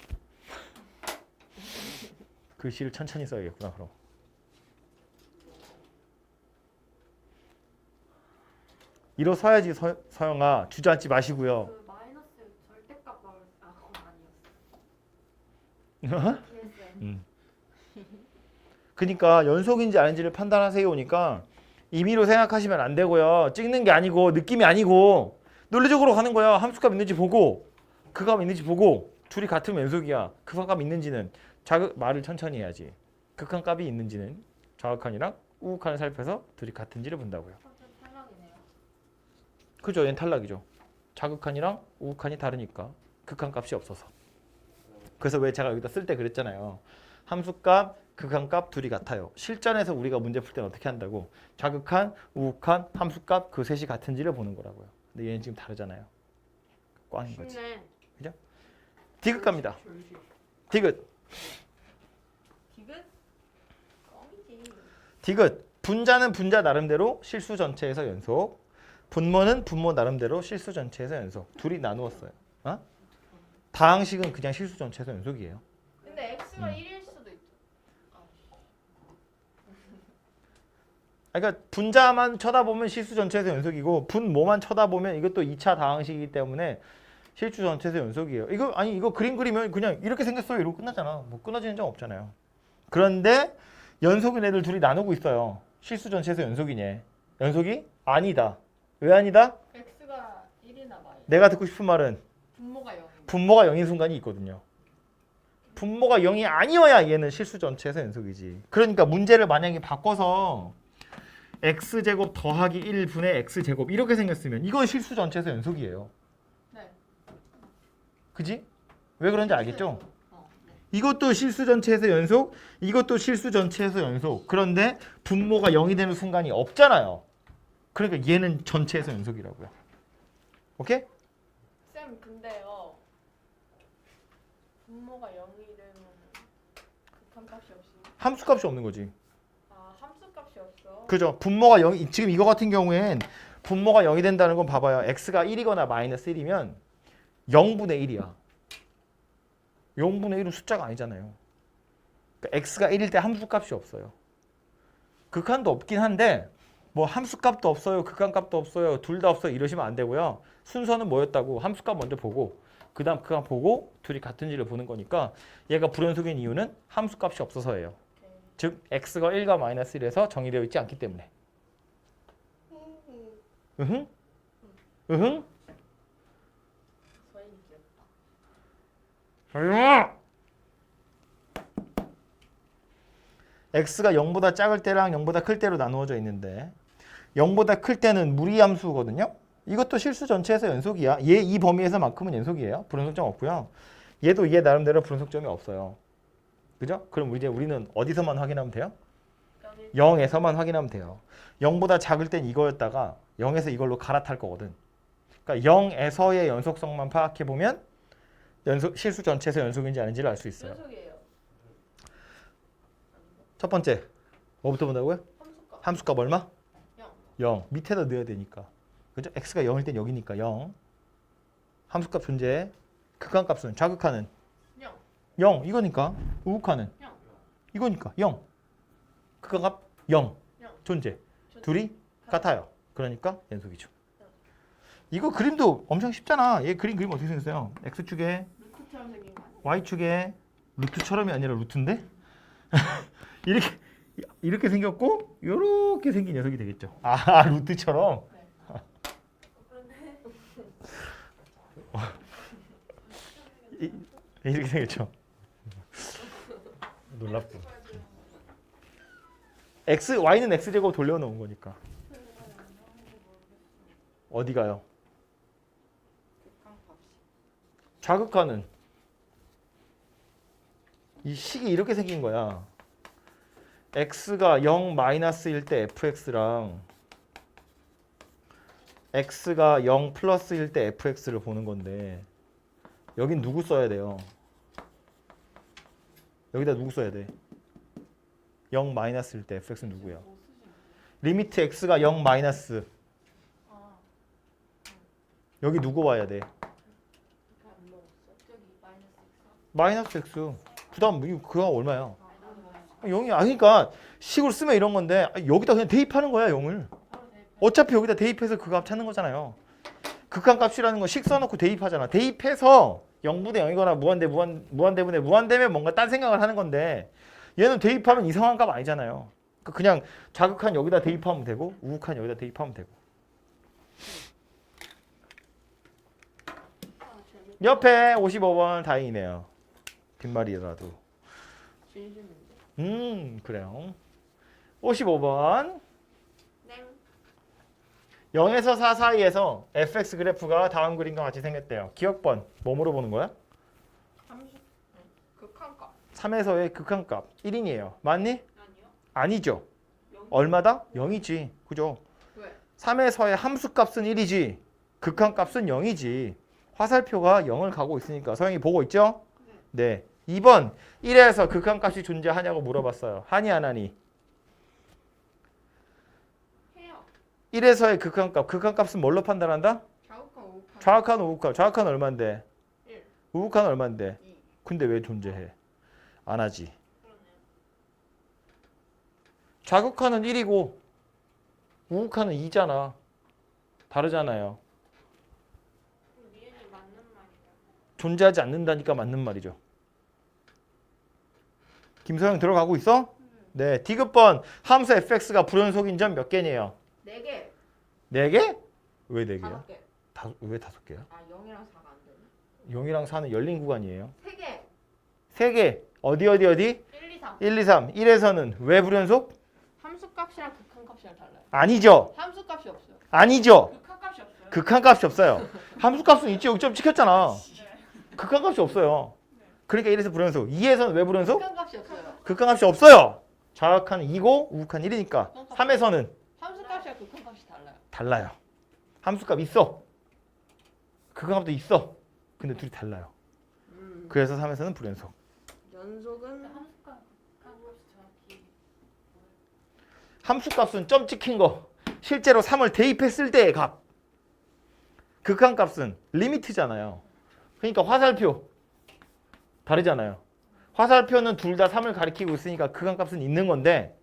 글씨를 천천히 써야겠구나 그럼. 일어서야지 서영아. 주저앉지 마시고요. 그 마이너스 절대값 나올 그건 아니었어. 그러니까 연속인지 아닌지를 판단하세요니까 임의로 생각하시면 안 되고요. 찍는 게 아니고 느낌이 아니고 논리적으로 가는 거야. 함수값 있는지 보고 극값 있는지 보고 둘이 같으면 연속이야. 극한값 있는지는 말을 천천히 해야지. 극한값이 있는지는 좌극한이랑 우극한을 살펴서 둘이 같은지를 본다고요. 탈락이네요. 그죠? 얘는 탈락이죠. 좌극한이랑 우극한이 다르니까 극한값이 없어서. 그래서 왜 제가 여기다 쓸 때 그랬잖아요. 함수값, 극한값 둘이 같아요. 실전에서 우리가 문제 풀 때는 어떻게 한다고? 좌극한, 우극한, 함수값 그 셋이 같은지를 보는 거라고요. 근데 얘는 지금 다르잖아요. 꽝인 거지. 쉽네. 디귿 갑니다. 디귿. 디귿? 껌이지. 디귿. 분자는 분자 나름대로 실수 전체에서 연속. 분모는 분모 나름대로 실수 전체에서 연속. 둘이 나누었어요. 다항식은 그냥 실수 전체에서 연속이에요. 근데 X가 1일 수도 있죠. 그러니까 분자만 쳐다보면 실수 전체에서 연속이고 분모만 쳐다보면 이것도 2차 다항식이기 때문에 실수 전체에서 연속이에요. 이거 그림 그리면 그냥 이렇게 생겼어요. 이러고 끝나잖아. 뭐 끊어지는 점 없잖아요. 그런데 연속인 애들 둘이 나누고 있어요. 실수 전체에서 연속이냐? 연속이 아니다. 왜 아니다? X가 1이나 마이. 내가 듣고 싶은 말은 분모가 0. 분모가 0인 순간이 있거든요. 분모가 0이 아니어야 얘는 실수 전체에서 연속이지. 그러니까 문제를 만약에 바꿔서 x제곱 더하기 1분의 x제곱 이렇게 생겼으면 이건 실수 전체에서 연속이에요. 네. 그지? 왜 그런지 알겠죠? 네. 이것도 실수 전체에서 연속, 이것도 실수 전체에서 연속. 그런데 분모가 0이 되는 순간이 없잖아요. 그러니까 얘는 전체에서 연속이라고요. 오케이? 쌤 근데요. 분모가 0이 되면 극한값이 없이. 함수값이 없는 거지. 아 함수값이 없어. 그죠? 분모가 0, 지금 이거 같은 경우엔 분모가 0이 된다는 건 봐봐요. x가 1이거나 마이너스 1이면 0분의 1이야. 0분의 1은 숫자가 아니잖아요. 그러니까 x가 1일 때 함수값이 없어요. 극한도 없긴 한데 뭐 함수값도 없어요. 극한값도 없어요. 둘 다 없어요. 이러시면 안 되고요. 순서는 뭐였다고 함수값 먼저 보고 그 다음 극한 보고 둘이 같은지를 보는 거니까 얘가 불연속인 이유는 함수값이 없어서예요. 즉 x가 1과 마이너스 1에서 정의되어 있지 않기 때문에. 으흥? 으흥? 서인이 귀엽다. 조용히! x가 0보다 작을 때랑 0보다 클 때로 나누어져 있는데 0보다 클 때는 무리함수거든요. 이것도 실수 전체에서 연속이야. 얘 이 범위에서만큼은 연속이에요. 불연속점 없고요. 얘도 얘 나름대로 불연속점이 없어요. 그죠? 그럼 이제 우리는 어디서만 확인하면 돼요? 여기 0에서만 확인하면 돼요. 0보다 작을 땐 이거였다가 0에서 이걸로 갈아탈 거거든. 그러니까 0에서의 연속성만 파악해 보면 실수 전체에서 연속인지 아닌지를 알 수 있어요. 연속이에요. 첫 번째 뭐부터 본다고요? 함수값. 함수값 얼마? 0. 0. 밑에다 넣어야 되니까. 그죠? x가 0일 땐 여기니까 0. 함수값 존재. 극한값은 좌극하는 0. 0 이거니까. 우극하는 0. 이거니까 0. 극한값 0 0. 존재. 둘이 같아요. 그러니까 연속이죠. 이거 그림도 엄청 쉽잖아. 얘 그림 어떻게 생겼어요? x축에 루트처럼 생긴 거 아니야? y축에 루트처럼이 아니라 루트인데 이렇게 생겼고 이렇게 생긴 녀석이 되겠죠. 아 루트처럼. 이렇게 생겼죠. 놀랍고. y는 x제곱 돌려놓은 거니까. 어디 가요? 극한값이. 좌극하는 이 식이 이렇게 생긴 거야. x가 0 마이너스일 때 fx랑 x가 0 플러스일 때 fx를 보는 건데 여긴 누구 써야 돼요? 여기다 누구 써야 돼? 0 마이너스일 때 fx는 누구야? 뭐 쓰지? 리미트 x가 0 마이너스 아 여기 누구 와야 돼? 이렇게 안 넣었어. 저기 마이너스 마이너스 x 그 다음 그거 얼마야? 4. 0이 그러니까 식으로 쓰면 이런 건데 여기다 그냥 대입하는 거야 0을. 어차피 여기다 대입해서 그 값 찾는 거잖아요. 극한값이라는 건 식 써놓고 대입하잖아. 대입해서 0분의 0이거나 무한대분의 무한대면 뭔가 딴 생각을 하는 건데 얘는 대입하면 이상한 값 아니잖아요. 그냥 좌극한 여기다 대입하면 되고 우극한 여기다 대입하면 되고. 옆에 55번 다행이네요. 빈말이라도. 진심인데. 그래요. 55번. 네. 0에서 4 사이에서 fx 그래프가 다음 그림과 같이 생겼대요. 기억번 뭐뭐로 보는 거야? 함수. 극한값. 3에서의 극한값 1인이에요. 맞니? 아니요. 아니죠. 영. 얼마다? 0이지. 그죠? 왜? 3에서의 함수값은 1이지. 극한값은 0이지. 화살표가 0을 가고 있으니까 서영이 보고 있죠? 네. 2번 1에서 극한값이 존재하냐고 물어봤어요. 하니 안 하니? 해요. 1에서의 극한값은 뭘로 판단한다? 좌우칸 우우칸. 좌악한 우극한. 좌악한 얼마인데? 1. 우극한 얼마인데? 2. 근데 왜 존재해? 안 하지. 그러네요. 좌극한은 1이고 우극한은 2잖아. 다르잖아요. 그럼 니은이 맞는 말이야. 존재하지 않는다니까 맞는 말이죠. 김소영 들어가고 있어? 네. D급번 함수 fx가 불연속인 점 몇 개니에요? 4개. 4개? 왜 4개야? 5개. 왜 5개야? 아 0이랑 4가 안 되네. 0이랑 4는 열린 구간이에요. 3개. 3개. 어디? 1, 2, 3. 1, 2, 3. 1에서는 왜 불연속? 함수값이랑 극한값이랑 달라요. 아니죠. 함수값이 없어요. 아니죠. 극한값이 없어요. 극한값이 없어요. 함수값은 있지. 0점 찍혔잖아. 극한값이 없어요. 그러니까 1에서 불연속. 2에서는 왜 불연속? 극한값이 없어요. 극한값이 없어요. 좌극한 2고 우극한 1이니까. 3에서는 함수값이랑 극한값이 달라요. 달라요. 함수값 있어. 극한값도 있어. 근데 둘이 달라요. 그래서 3에서는 불연속. 연속은 함수값 극한값이 정확히 함수값은 점 찍힌 거. 실제로 3을 대입했을 때의 값. 극한값은 리미트잖아요. 그러니까 화살표 다르잖아요. 화살표는 둘 다 3을 가리키고 있으니까 극한값은 있는 건데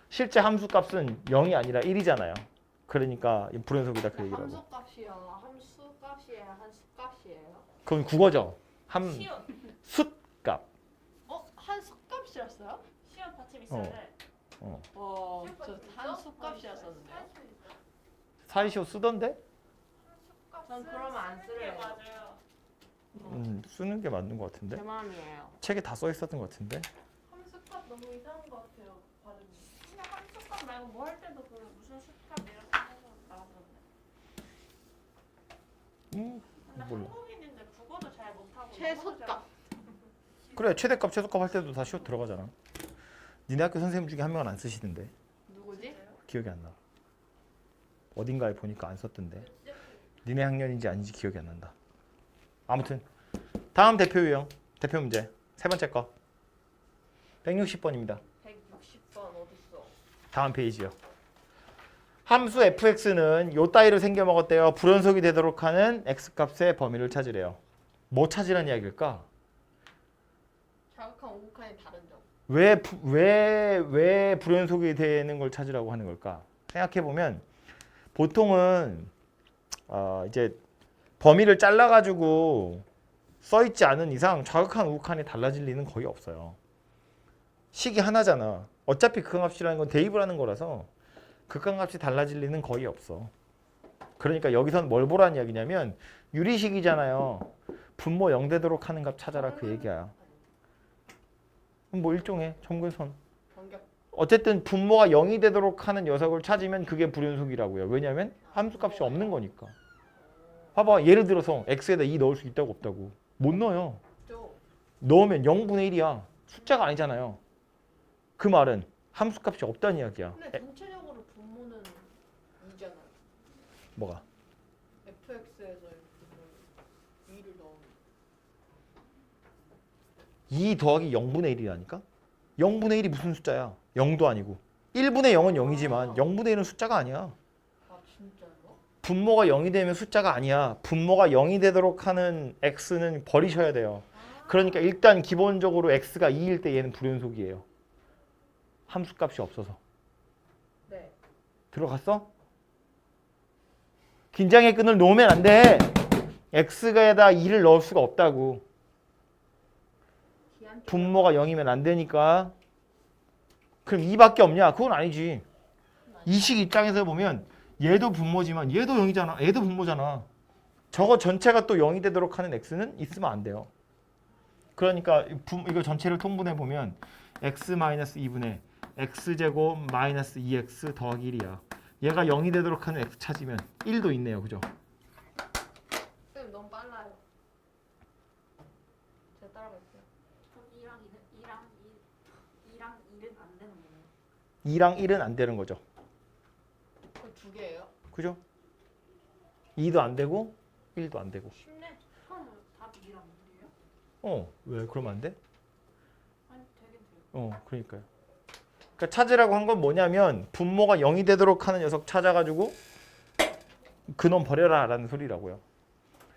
실제 함수값은 0이 아니라 1이잖아요. 그러니까 불연속이다 그 얘기라고. 함수값이요. 함수값이에요. 한수값이에요. 그건 국어죠. 시온. 함숫값. 한수값이었어요? 시온 받침 있어야 돼. 저 한수값이었었는데요. 사이시오 쓰던데? 전 그러면 안 쓸래요. 맞아요. 쓰는 게 맞는 것 같은데. 제 마음이에요. 책에 다 써 있었던 것 같은데. 함수값 너무 이상한 것 같아요. 발음이. 그냥 함수값 말고 뭐 할 때도 그 무슨 수값 이렇게 해서 나왔었는데. 근데 몰라. 한국인인데 국어도 잘 못하고. 최소값. 그래 최대값 최소값 할 때도 다 시옷 들어가잖아. 니네 학교 선생님 중에 한 명은 안 쓰시던데. 누구지? 기억이 안 나. 어딘가에 보니까 안 썼던데. 니네 학년인지 아닌지 기억이 안 난다. 아무튼 다음 대표 유형. 대표 문제. 세 번째 거. 160번입니다. 160번 어딨어? 다음 페이지요. 함수 fx는 요 따위로 생겨 먹었대요. 불연속이 되도록 하는 x값의 범위를 찾으래요. 뭐 찾으라는 이야기일까? 자극한 오극한이 다른 점. 왜 불연속이 되는 걸 찾으라고 하는 걸까? 생각해 보면 보통은 이제 범위를 잘라가지고 써 있지 않은 이상 좌극한 우극한이 달라질 리는 거의 없어요. 식이 하나잖아. 어차피 극한값이라는 건 대입을 하는 거라서 극한값이 달라질 리는 거의 없어. 그러니까 여기선 뭘 보라는 이야기냐면 유리식이잖아요. 분모 0 되도록 하는 값 찾아라 그 얘기야. 뭐 일종의 점근선. 변격. 어쨌든 분모가 0이 되도록 하는 녀석을 찾으면 그게 불연속이라고요. 왜냐하면 함수값이 없는 거니까. 봐봐. 예를 들어서 x에다 2 넣을 수 있다고 없다고. 못 넣어요. 또 넣으면 0분의 1이야. 숫자가 아니잖아요. 그 말은 함수값이 없다는 이야기야. 근데 전체적으로 분모는 2잖아요. 뭐가? fx에서 2를 넣으면 2 더하기 0분의 1이라니까? 0분의 1이 무슨 숫자야? 0도 아니고. 1분의 0은 0이지만 0분의 1은 숫자가 아니야. 아 진짜요? 분모가 0이 되면 숫자가 아니야. 분모가 0이 되도록 하는 x는 버리셔야 돼요. 그러니까 일단 기본적으로 x가 2일 때 얘는 불연속이에요. 함수값이 없어서. 네. 들어갔어? 긴장의 끈을 놓으면 안 돼. x에다 2를 넣을 수가 없다고. 분모가 0이면 안 되니까. 그럼 2밖에 없냐? 그건 아니지. 이식 입장에서 보면 얘도 분모지만 얘도 0이잖아. 얘도 분모잖아. 저거 전체가 또 0이 되도록 하는 x는 있으면 안 돼요. 그러니까 이거 전체를 통분해 보면 x-2분의 x제곱 마이너스 2x 더하기 1이야. 얘가 0이 되도록 하는 x 찾으면 1도 있네요. 그죠? 선생님 너무 빨라요. 제가 따라갈게요. 그럼 2랑 1은 안 되는 거네요. 2랑 1은 안 되는 거죠. 그 두 개예요? 그죠? 2도 안 되고 1도 안 되고. 쉽네. 그럼 답이 2랑 1이에요? 왜 그러면 안 돼? 아니 되긴 돼요. 그러니까요. 그러니까 찾으라고 한 건 뭐냐면 분모가 0이 되도록 하는 녀석 찾아가지고 그놈 버려라 라는 소리라고요.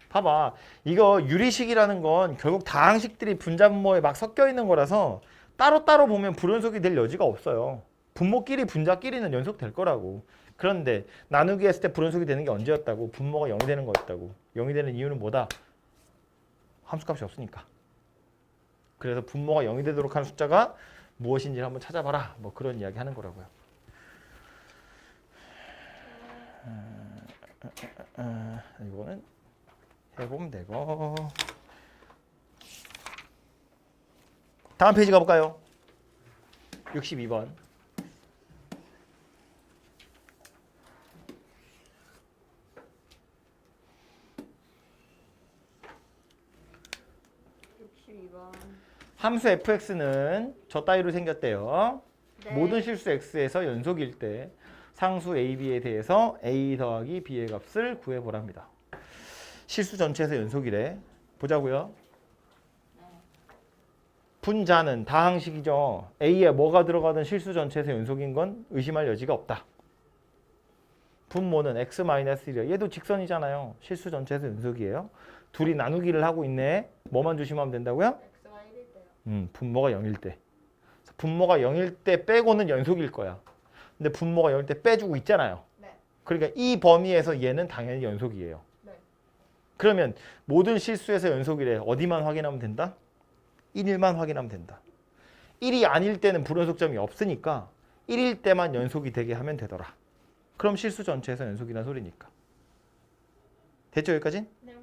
봐봐. 이거 유리식이라는 건 결국 다항식들이 분자분모에 막 섞여 있는 거라서 따로따로 보면 불연속이 될 여지가 없어요. 분모끼리 분자끼리는 연속될 거라고. 그런데 나누기 했을 때 불연속이 되는 게 언제였다고? 분모가 0이 되는 거였다고. 0이 되는 이유는 뭐다? 함수값이 없으니까. 그래서 분모가 0이 되도록 하는 숫자가 무엇인지 한번 찾아봐라. 뭐 그런 이야기 하는 거라고요. 이거는 해보면 되고 다음 페이지 가볼까요? 62번. 함수 fx는 저 따위로 생겼대요. 네. 모든 실수 x에서 연속일 때 상수 ab에 대해서 a 더하기 b의 값을 구해보랍니다. 실수 전체에서 연속이래. 보자고요. 분자는 다항식이죠. a에 뭐가 들어가든 실수 전체에서 연속인 건 의심할 여지가 없다. 분모는 x-1이야. 얘도 직선이잖아요. 실수 전체에서 연속이에요. 둘이 나누기를 하고 있네. 뭐만 조심하면 된다고요? x가 1일 때요. 분모가 0일 때. 분모가 0일 때 빼고는 연속일 거야. 근데 분모가 0일 때 빼주고 있잖아요. 네. 그러니까 이 범위에서 얘는 당연히 연속이에요. 네. 그러면 모든 실수에서 연속이래. 어디만 확인하면 된다? 1일만 확인하면 된다. 1이 아닐 때는 불연속점이 없으니까 1일 때만 연속이 되게 하면 되더라. 그럼 실수 전체에서 연속이란 소리니까. 됐죠 여기까진? 네.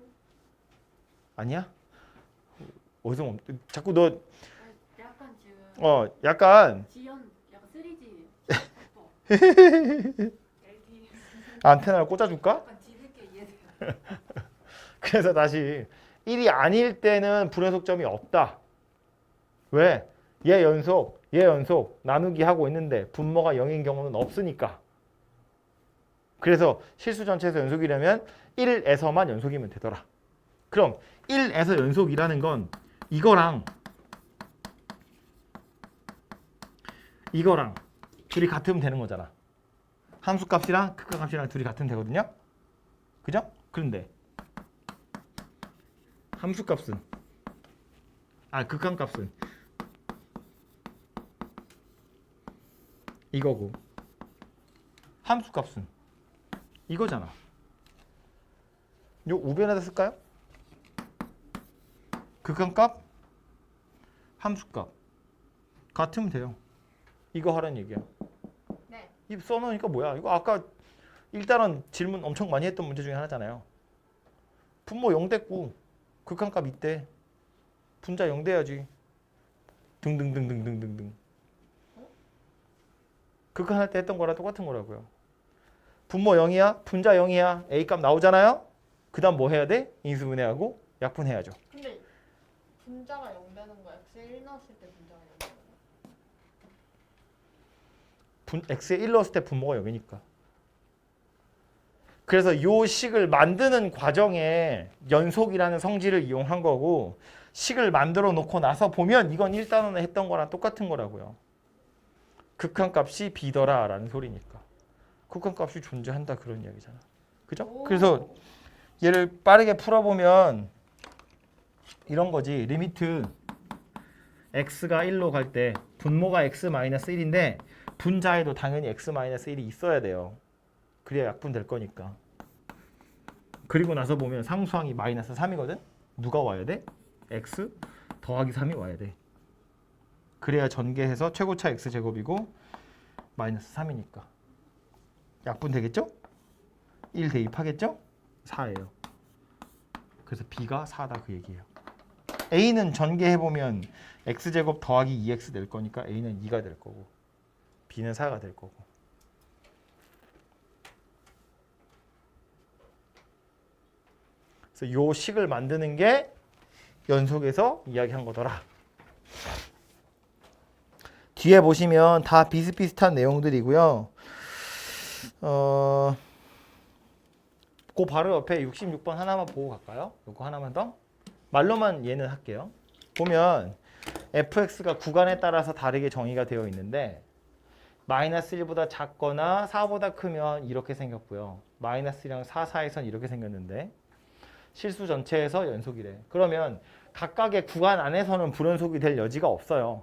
아니야? 어디서 자꾸 너 약간 지금 약간 지연 약간 3G LTE 안테나를 꽂아줄까? 약간 뒤늦게 이해돼요. 그래서 다시 1이 아닐 때는 불연속점이 없다. 왜? 얘 연속 나누기 하고 있는데 분모가 0인 경우는 없으니까. 그래서 실수 전체에서 연속이라면 1에서만 연속이면 되더라. 그럼 1에서 연속이라는 건 이거랑 둘이 같으면 되는 거잖아. 함수값이랑 극한값이랑 둘이 같으면 되거든요. 그죠? 그런데 함수값은 극한값은 이거고 함수값은 이거잖아. 요 우변에다 쓸까요? 극한값, 함수값 같으면 돼요. 이거 하라는 얘기야. 네. 이 써놓으니까 뭐야? 이거 아까 일단은 질문 엄청 많이 했던 문제 중에 하나잖아요. 분모 0 됐고 극한값 이때 분자 0 돼야지. 등등등등등등등. 극한할 때 했던 거랑 똑같은 거라고요. 분모 0이야, 분자 0이야, a 값 나오잖아요. 그 다음 뭐 해야 돼? 인수분해하고 약분해야죠. 근데 분자가 0 되는 거 x에 1 넣었을 때 분자가 0 되는 거. x에 1 넣었을 때 분모가 0이니까. 그래서 요 식을 만드는 과정에 연속이라는 성질을 이용한 거고 식을 만들어 놓고 나서 보면 이건 1단원에 했던 거랑 똑같은 거라고요. 극한값이 b더라 라는 소리니까. 극한값이 존재한다 그런 이야기잖아. 그죠? 오. 그래서 얘를 빠르게 풀어보면 이런 거지. 리미트 x가 1로 갈 때 분모가 x-1인데 분자에도 당연히 x-1이 있어야 돼요. 그래야 약분될 거니까. 그리고 나서 보면 상수항이 마이너스 3이거든? 누가 와야 돼? x 더하기 3이 와야 돼. 그래야 전개해서 최고차 x제곱이고 마이너스 3이니까. 약분되겠죠? 1 대입하겠죠? 4예요. 그래서 b가 4다 그 얘기예요. a는 전개해보면 x제곱 더하기 2x 될 거니까 a는 2가 될 거고 b는 4가 될 거고. 그래서 요 식을 만드는 게 연속에서 이야기한 거더라. 뒤에 보시면 다 비슷비슷한 내용들이고요. 그 바로 옆에 66번 하나만 보고 갈까요? 요거 하나만 더. 말로만 얘는 할게요. 보면 fx가 구간에 따라서 다르게 정의가 되어 있는데 마이너스 1보다 작거나 4보다 크면 이렇게 생겼고요. 마이너스 1이랑 4 사이선 이렇게 생겼는데 실수 전체에서 연속이래. 그러면 각각의 구간 안에서는 불연속이 될 여지가 없어요.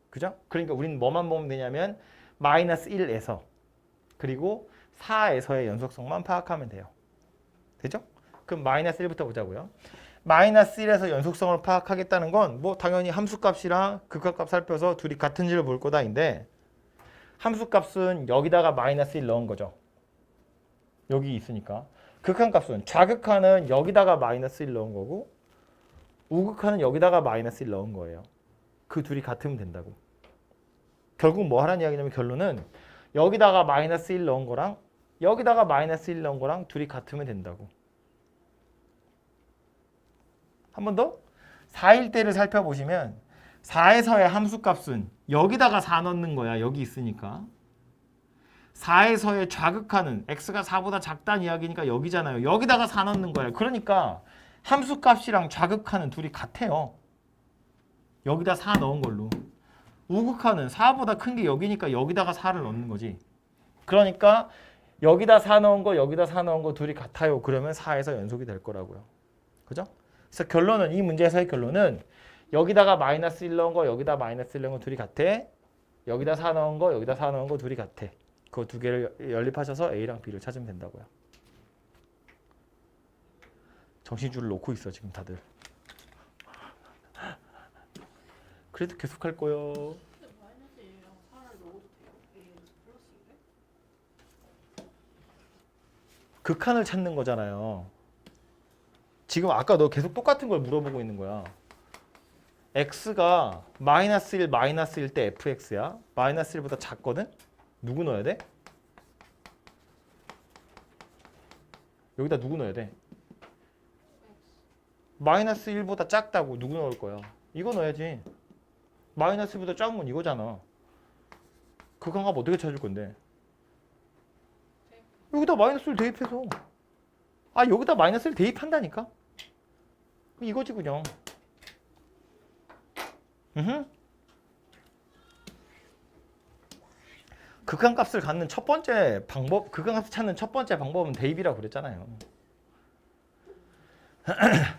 그죠? 그러니까 우리는 뭐만 보면 되냐면 마이너스 1에서 그리고 4에서의 연속성만 파악하면 돼요. 되죠? 그럼 마이너스 1부터 보자고요. 마이너스 1에서 연속성을 파악하겠다는 건 뭐 당연히 함수값이랑 극한값 살펴서 둘이 같은지를 볼 거다인데 함수값은 여기다가 마이너스 1 넣은 거죠. 여기 있으니까. 극한값은 좌극한은 여기다가 마이너스 1 넣은 거고 우극한은 여기다가 마이너스 1 넣은 거예요. 그 둘이 같으면 된다고. 결국 뭐 하라는 이야기냐면 결론은 여기다가 마이너스 1 넣은 거랑 여기다가 마이너스 1 넣은 거랑 둘이 같으면 된다고. 한 번 더. 4일 때를 살펴보시면 4에서의 함수값은 여기다가 4 넣는 거야. 여기 있으니까. 4에서의 좌극하는 x가 4보다 작다는 이야기니까 여기잖아요. 여기다가 4 넣는 거야. 그러니까 함수값이랑 좌극하는 둘이 같아요. 여기다 4 넣은 걸로. 우극하는 4보다 큰 게 여기니까 여기다가 4를 넣는 거지. 그러니까 여기다 4 넣은 거 여기다 4 넣은 거 둘이 같아요. 그러면 4에서 연속이 될 거라고요. 그죠? 그래서 결론은 이 문제에서의 결론은 여기다가 마이너스 1 넣은 거 여기다 마이너스 1 넣은 거 둘이 같아. 여기다 4 넣은 거 여기다 4 넣은 거 둘이 같아. 그 두 개를 연립하셔서 A랑 B를 찾으면 된다고요. 정신줄을 놓고 있어 지금 다들. 그래도 계속 할 거요. 근데 마이너스 1이랑 4를 넣어도 돼요? A 플러스 2를? 극한을 찾는 거잖아요. 지금 아까 너 계속 똑같은 걸 물어보고 있는 거야. x가 마이너스 1, 마이너스 1 때 fx야. 마이너스 1보다 작거든? 누구 넣어야 돼? 여기다 누구 넣어야 돼? 마이너스 1보다 작다고 누구 넣을 거야? 이거 넣어야지. 마이너스 1보다 작은 건 이거잖아. 극한값 어떻게 찾을 건데? 여기다 마이너스를 대입해서. 아 여기다 마이너스를 대입한다니까? 이거지 그냥. 극한값을 갖는 첫 번째 방법, 극한값을 찾는 첫 번째 방법은 대입이라고 그랬잖아요.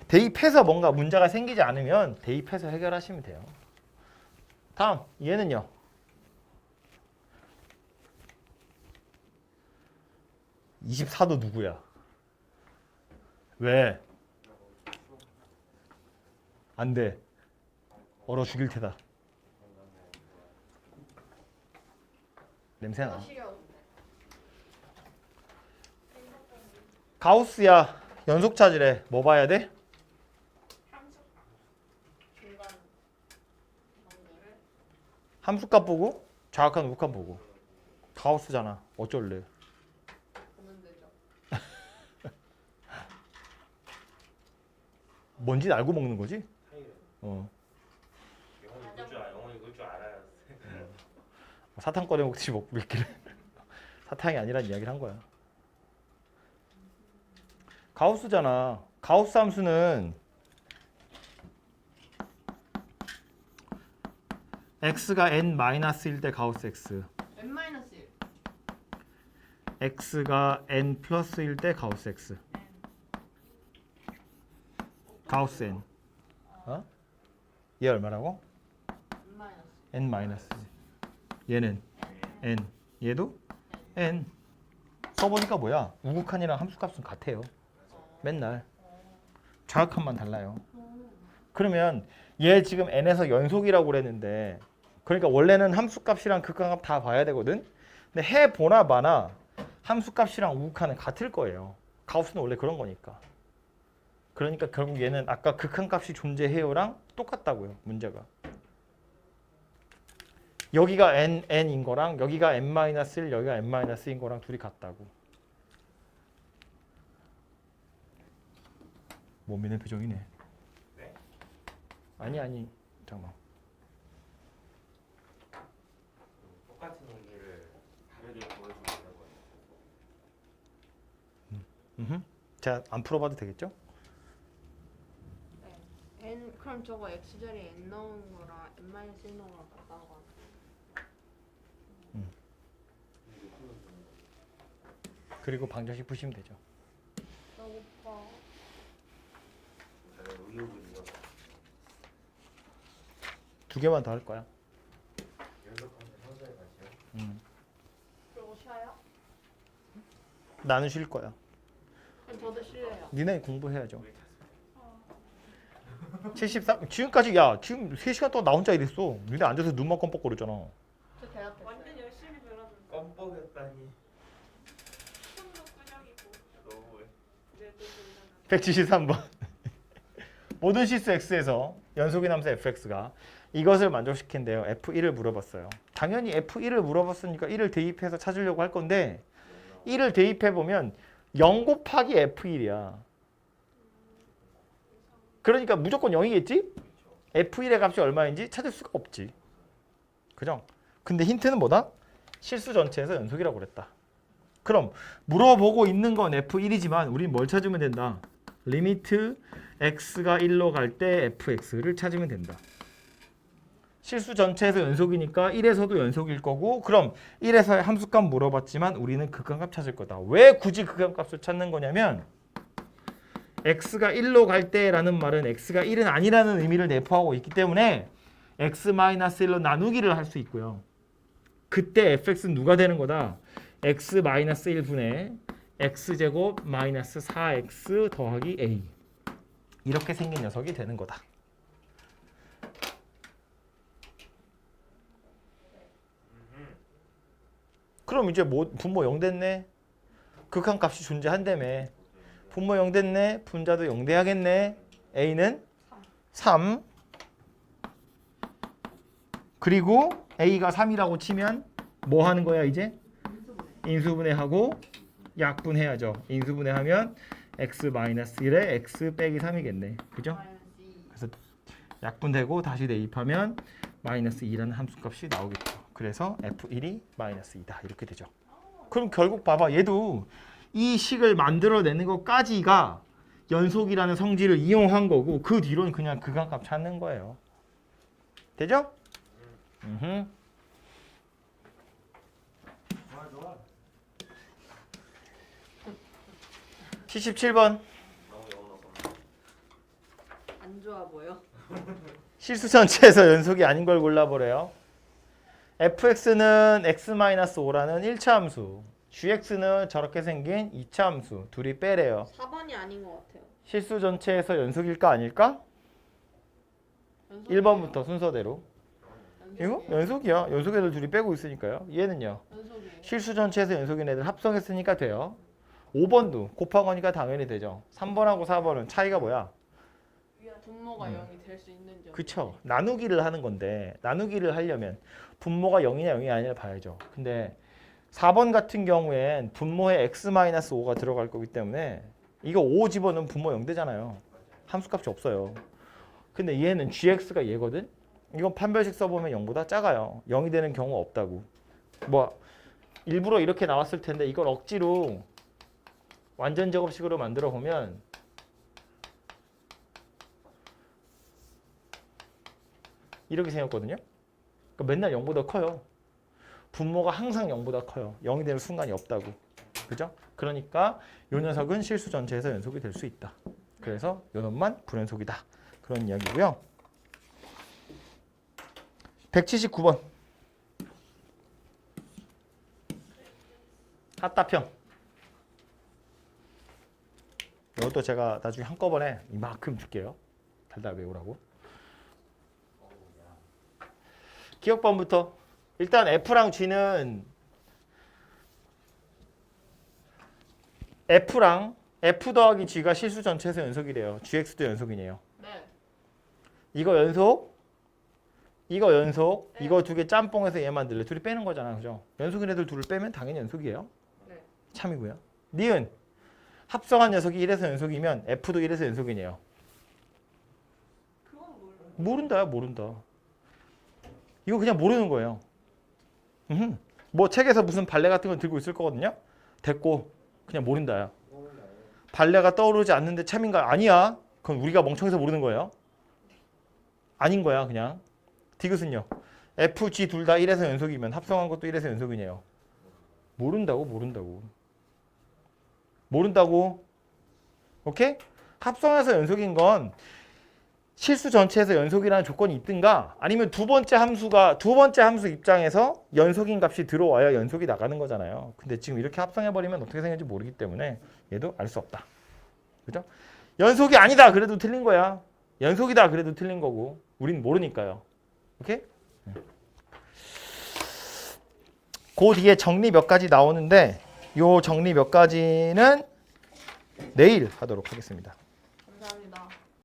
대입해서 뭔가 문제가 생기지 않으면 대입해서 해결하시면 돼요. 다음 얘는요. (24도) 누구야? 왜? 안 돼. 얼어 죽일 테다. 냄새나. 가우스야. 연속 찾으래. 뭐 봐야 돼? 중간 관계를 함수값 보고 좌극한 우극한 보고. 가우스잖아. 어쩔래? 보면 되죠. 뭔지 알고 먹는 거지? 어. 영어 읽을 줄 알아요. 사탕 꺼내 먹듯이 먹고 있길래 사탕이 아니란 이야기를 한 거야. 가우스잖아. 가우스 함수는 x가 n-1 때 가우스 x, n-1 x가 n 플러스 1 때 가우스 x. 가우스 n. 어? 얘 얼마라고? n-. n-. 얘는 n. 얘도 n. 써보니까 뭐야? 우극한이랑 함수값은 같아요. 맨날. 좌극한만 달라요. 그러면 얘 지금 n에서 연속이라고 그랬는데 그러니까 원래는 함수값이랑 극한값 다 봐야 되거든. 근데 해보나 마나 함수값이랑 우극한은 같을 거예요. 가우스는 원래 그런 거니까. 그러니까 결국 얘는 아까 극한값이 존재해요랑 똑같다고요. 문제가. 여기가 n인 거랑 여기가 n-1 여기가 n-2인 거랑 둘이 같다고. 못 믿는 표정이네. 네? 아니 잠깐만. 똑같은 얘기를 다르게 보여주고 있는 거예요. 자, 안 풀어봐도 되겠죠? 네. n 그럼 저거 x 자리에 n 넣은 거랑 n-1 넣은 거랑 같다는 거 같아요. 그리고 방정식 푸시면 되죠. 배고파. 의욕은요. 두 개만 더 할 거야. 연속하면 현재 같이요. 그리고 쉬어요? 나는 쉴 거야. 그럼 저도 쉬래요. 니네 공부해야죠. 73. 지금까지 야 지금 3시간 동안 나 혼자 이랬어. 니네 앉아서 눈만 껌뻑거렸잖아. 저 대답했어요. 완전 열심히 들었는데 껌뻑였다니. 손도 끄적이고 너무해. 내 뜻을 173번. 모든 실수 x에서 연속인 함수 fx가 이것을 만족시킨대요. F1을 물어봤어요. 당연히 F1을 물어봤으니까 1을 대입해서 찾으려고 할 건데 1을 대입해보면 0 곱하기 F1이야. 그러니까 무조건 0이겠지? F1의 값이 얼마인지 찾을 수가 없지. 그죠? 근데 힌트는 뭐다? 실수 전체에서 연속이라고 그랬다. 그럼 물어보고 있는 건 F1이지만 우린 뭘 찾으면 된다? 리미트 x가 1로 갈 때 fx를 찾으면 된다. 실수 전체에서 연속이니까 1에서도 연속일 거고 그럼 1에서의 함수값 물어봤지만 우리는 극한값 찾을 거다. 왜 굳이 극한값을 찾는 거냐면 x가 1로 갈 때라는 말은 x가 1은 아니라는 의미를 내포하고 있기 때문에 x-1로 나누기를 할 수 있고요. 그때 fx는 누가 되는 거다? x-1분의 x제곱 마이너스 4x 더하기 a 이렇게 생긴 녀석이 되는 거다. 그럼 이제 뭐 분모 0 됐네. 극한값이 존재한다며. 분모 0 됐네. 분자도 0 돼야겠네. a는 3. 그리고 a가 3이라고 치면 뭐 하는 거야 이제? 인수분해하고 약분해야죠. 인수분해하면 x-1에 x 빼기 3이겠네. 그죠? 그래서 약분되고 다시 대입하면 마이너스 2라는 함수값이 나오겠죠. 그래서 f1이 마이너스 2다. 이렇게 되죠. 그럼 결국 봐봐. 얘도 이 식을 만들어내는 것까지가 연속이라는 성질을 이용한 거고 그 뒤로는 그냥 극한값 찾는 거예요. 되죠? 77번 안 좋아 보여. 실수 전체에서 연속이 아닌 걸 골라보래요. fx는 x-5라는 1차 함수, gx는 저렇게 생긴 2차 함수 둘이 빼래요. 4번이 아닌 것 같아요. 실수 전체에서 연속일까 아닐까? 1번부터 순서대로. 이거 연속이야. 연속 애들 둘이 빼고 있으니까요. 얘는요. 연속이에요. 실수 전체에서 연속인 애들 합성했으니까 돼요. 5번도 곱하거니까 당연히 되죠. 3번하고 4번은 차이가 뭐야? 분모가 0이 될 수 있는지. 그쵸. 나누기를 하는 건데 나누기를 하려면 분모가 0이냐 0이 아니냐 봐야죠. 근데 4번 같은 경우엔 분모에 x-5가 들어갈 거기 때문에 이거 5 집어넣으면 분모 0 되잖아요. 함수값이 없어요. 근데 얘는 gx가 얘거든. 이건 판별식 써보면 0보다 작아요. 0이 되는 경우가 없다고. 뭐 일부러 이렇게 나왔을 텐데 이걸 억지로 완전 제곱식으로 만들어 보면 이렇게 생겼거든요. 그러니까 맨날 0보다 커요. 분모가 항상 0보다 커요. 0이 되는 순간이 없다고. 그죠? 그러니까 이 녀석은 실수 전체에서 연속이 될 수 있다. 그래서 이 놈만 불연속이다. 그런 이야기고요. 179번. 핫다평. 이것도 제가 나중에 한꺼번에 이만큼 줄게요. 달달 외우라고. 기억번부터. 일단 F랑 G는 F랑 F 더하기 G가 실수 전체에서 연속이래요. GX도 연속이네요. 네. 이거 연속, 이거 연속, 네. 이거 두 개 짬뽕해서 얘 만들래. 둘이 빼는 거잖아. 그죠? 연속인 애들 둘을 빼면 당연히 연속이에요. 네. 참이고요. 니은 합성한 녀석이 1에서 연속이면 F도 1에서 연속이네요. 그건 몰라. 모른다요. 모른다. 이거 그냥 모르는 거예요. 뭐 책에서 무슨 발레 같은 거 들고 있을 거거든요. 됐고 그냥 모른다요. 발레가 떠오르지 않는데 참인가? 아니야. 그건 우리가 멍청해서 모르는 거예요. 아닌 거야 그냥. 디귿은요. F, G 둘 다 1에서 연속이면 합성한 것도 1에서 연속이네요. 모른다고 모른다고. 모른다고. 오케이? 합성해서 연속인 건 실수 전체에서 연속이라는 조건이 있든가 아니면 두 번째 함수 입장에서 연속인 값이 들어와야 연속이 나가는 거잖아요. 근데 지금 이렇게 합성해버리면 어떻게 생길지 모르기 때문에 얘도 알 수 없다. 그죠? 연속이 아니다 그래도 틀린 거야. 연속이다 그래도 틀린 거고 우린 모르니까요. 오케이? 그 뒤에 정리 몇 가지 나오는데 요 정리 몇 가지는 내일 하도록 하겠습니다.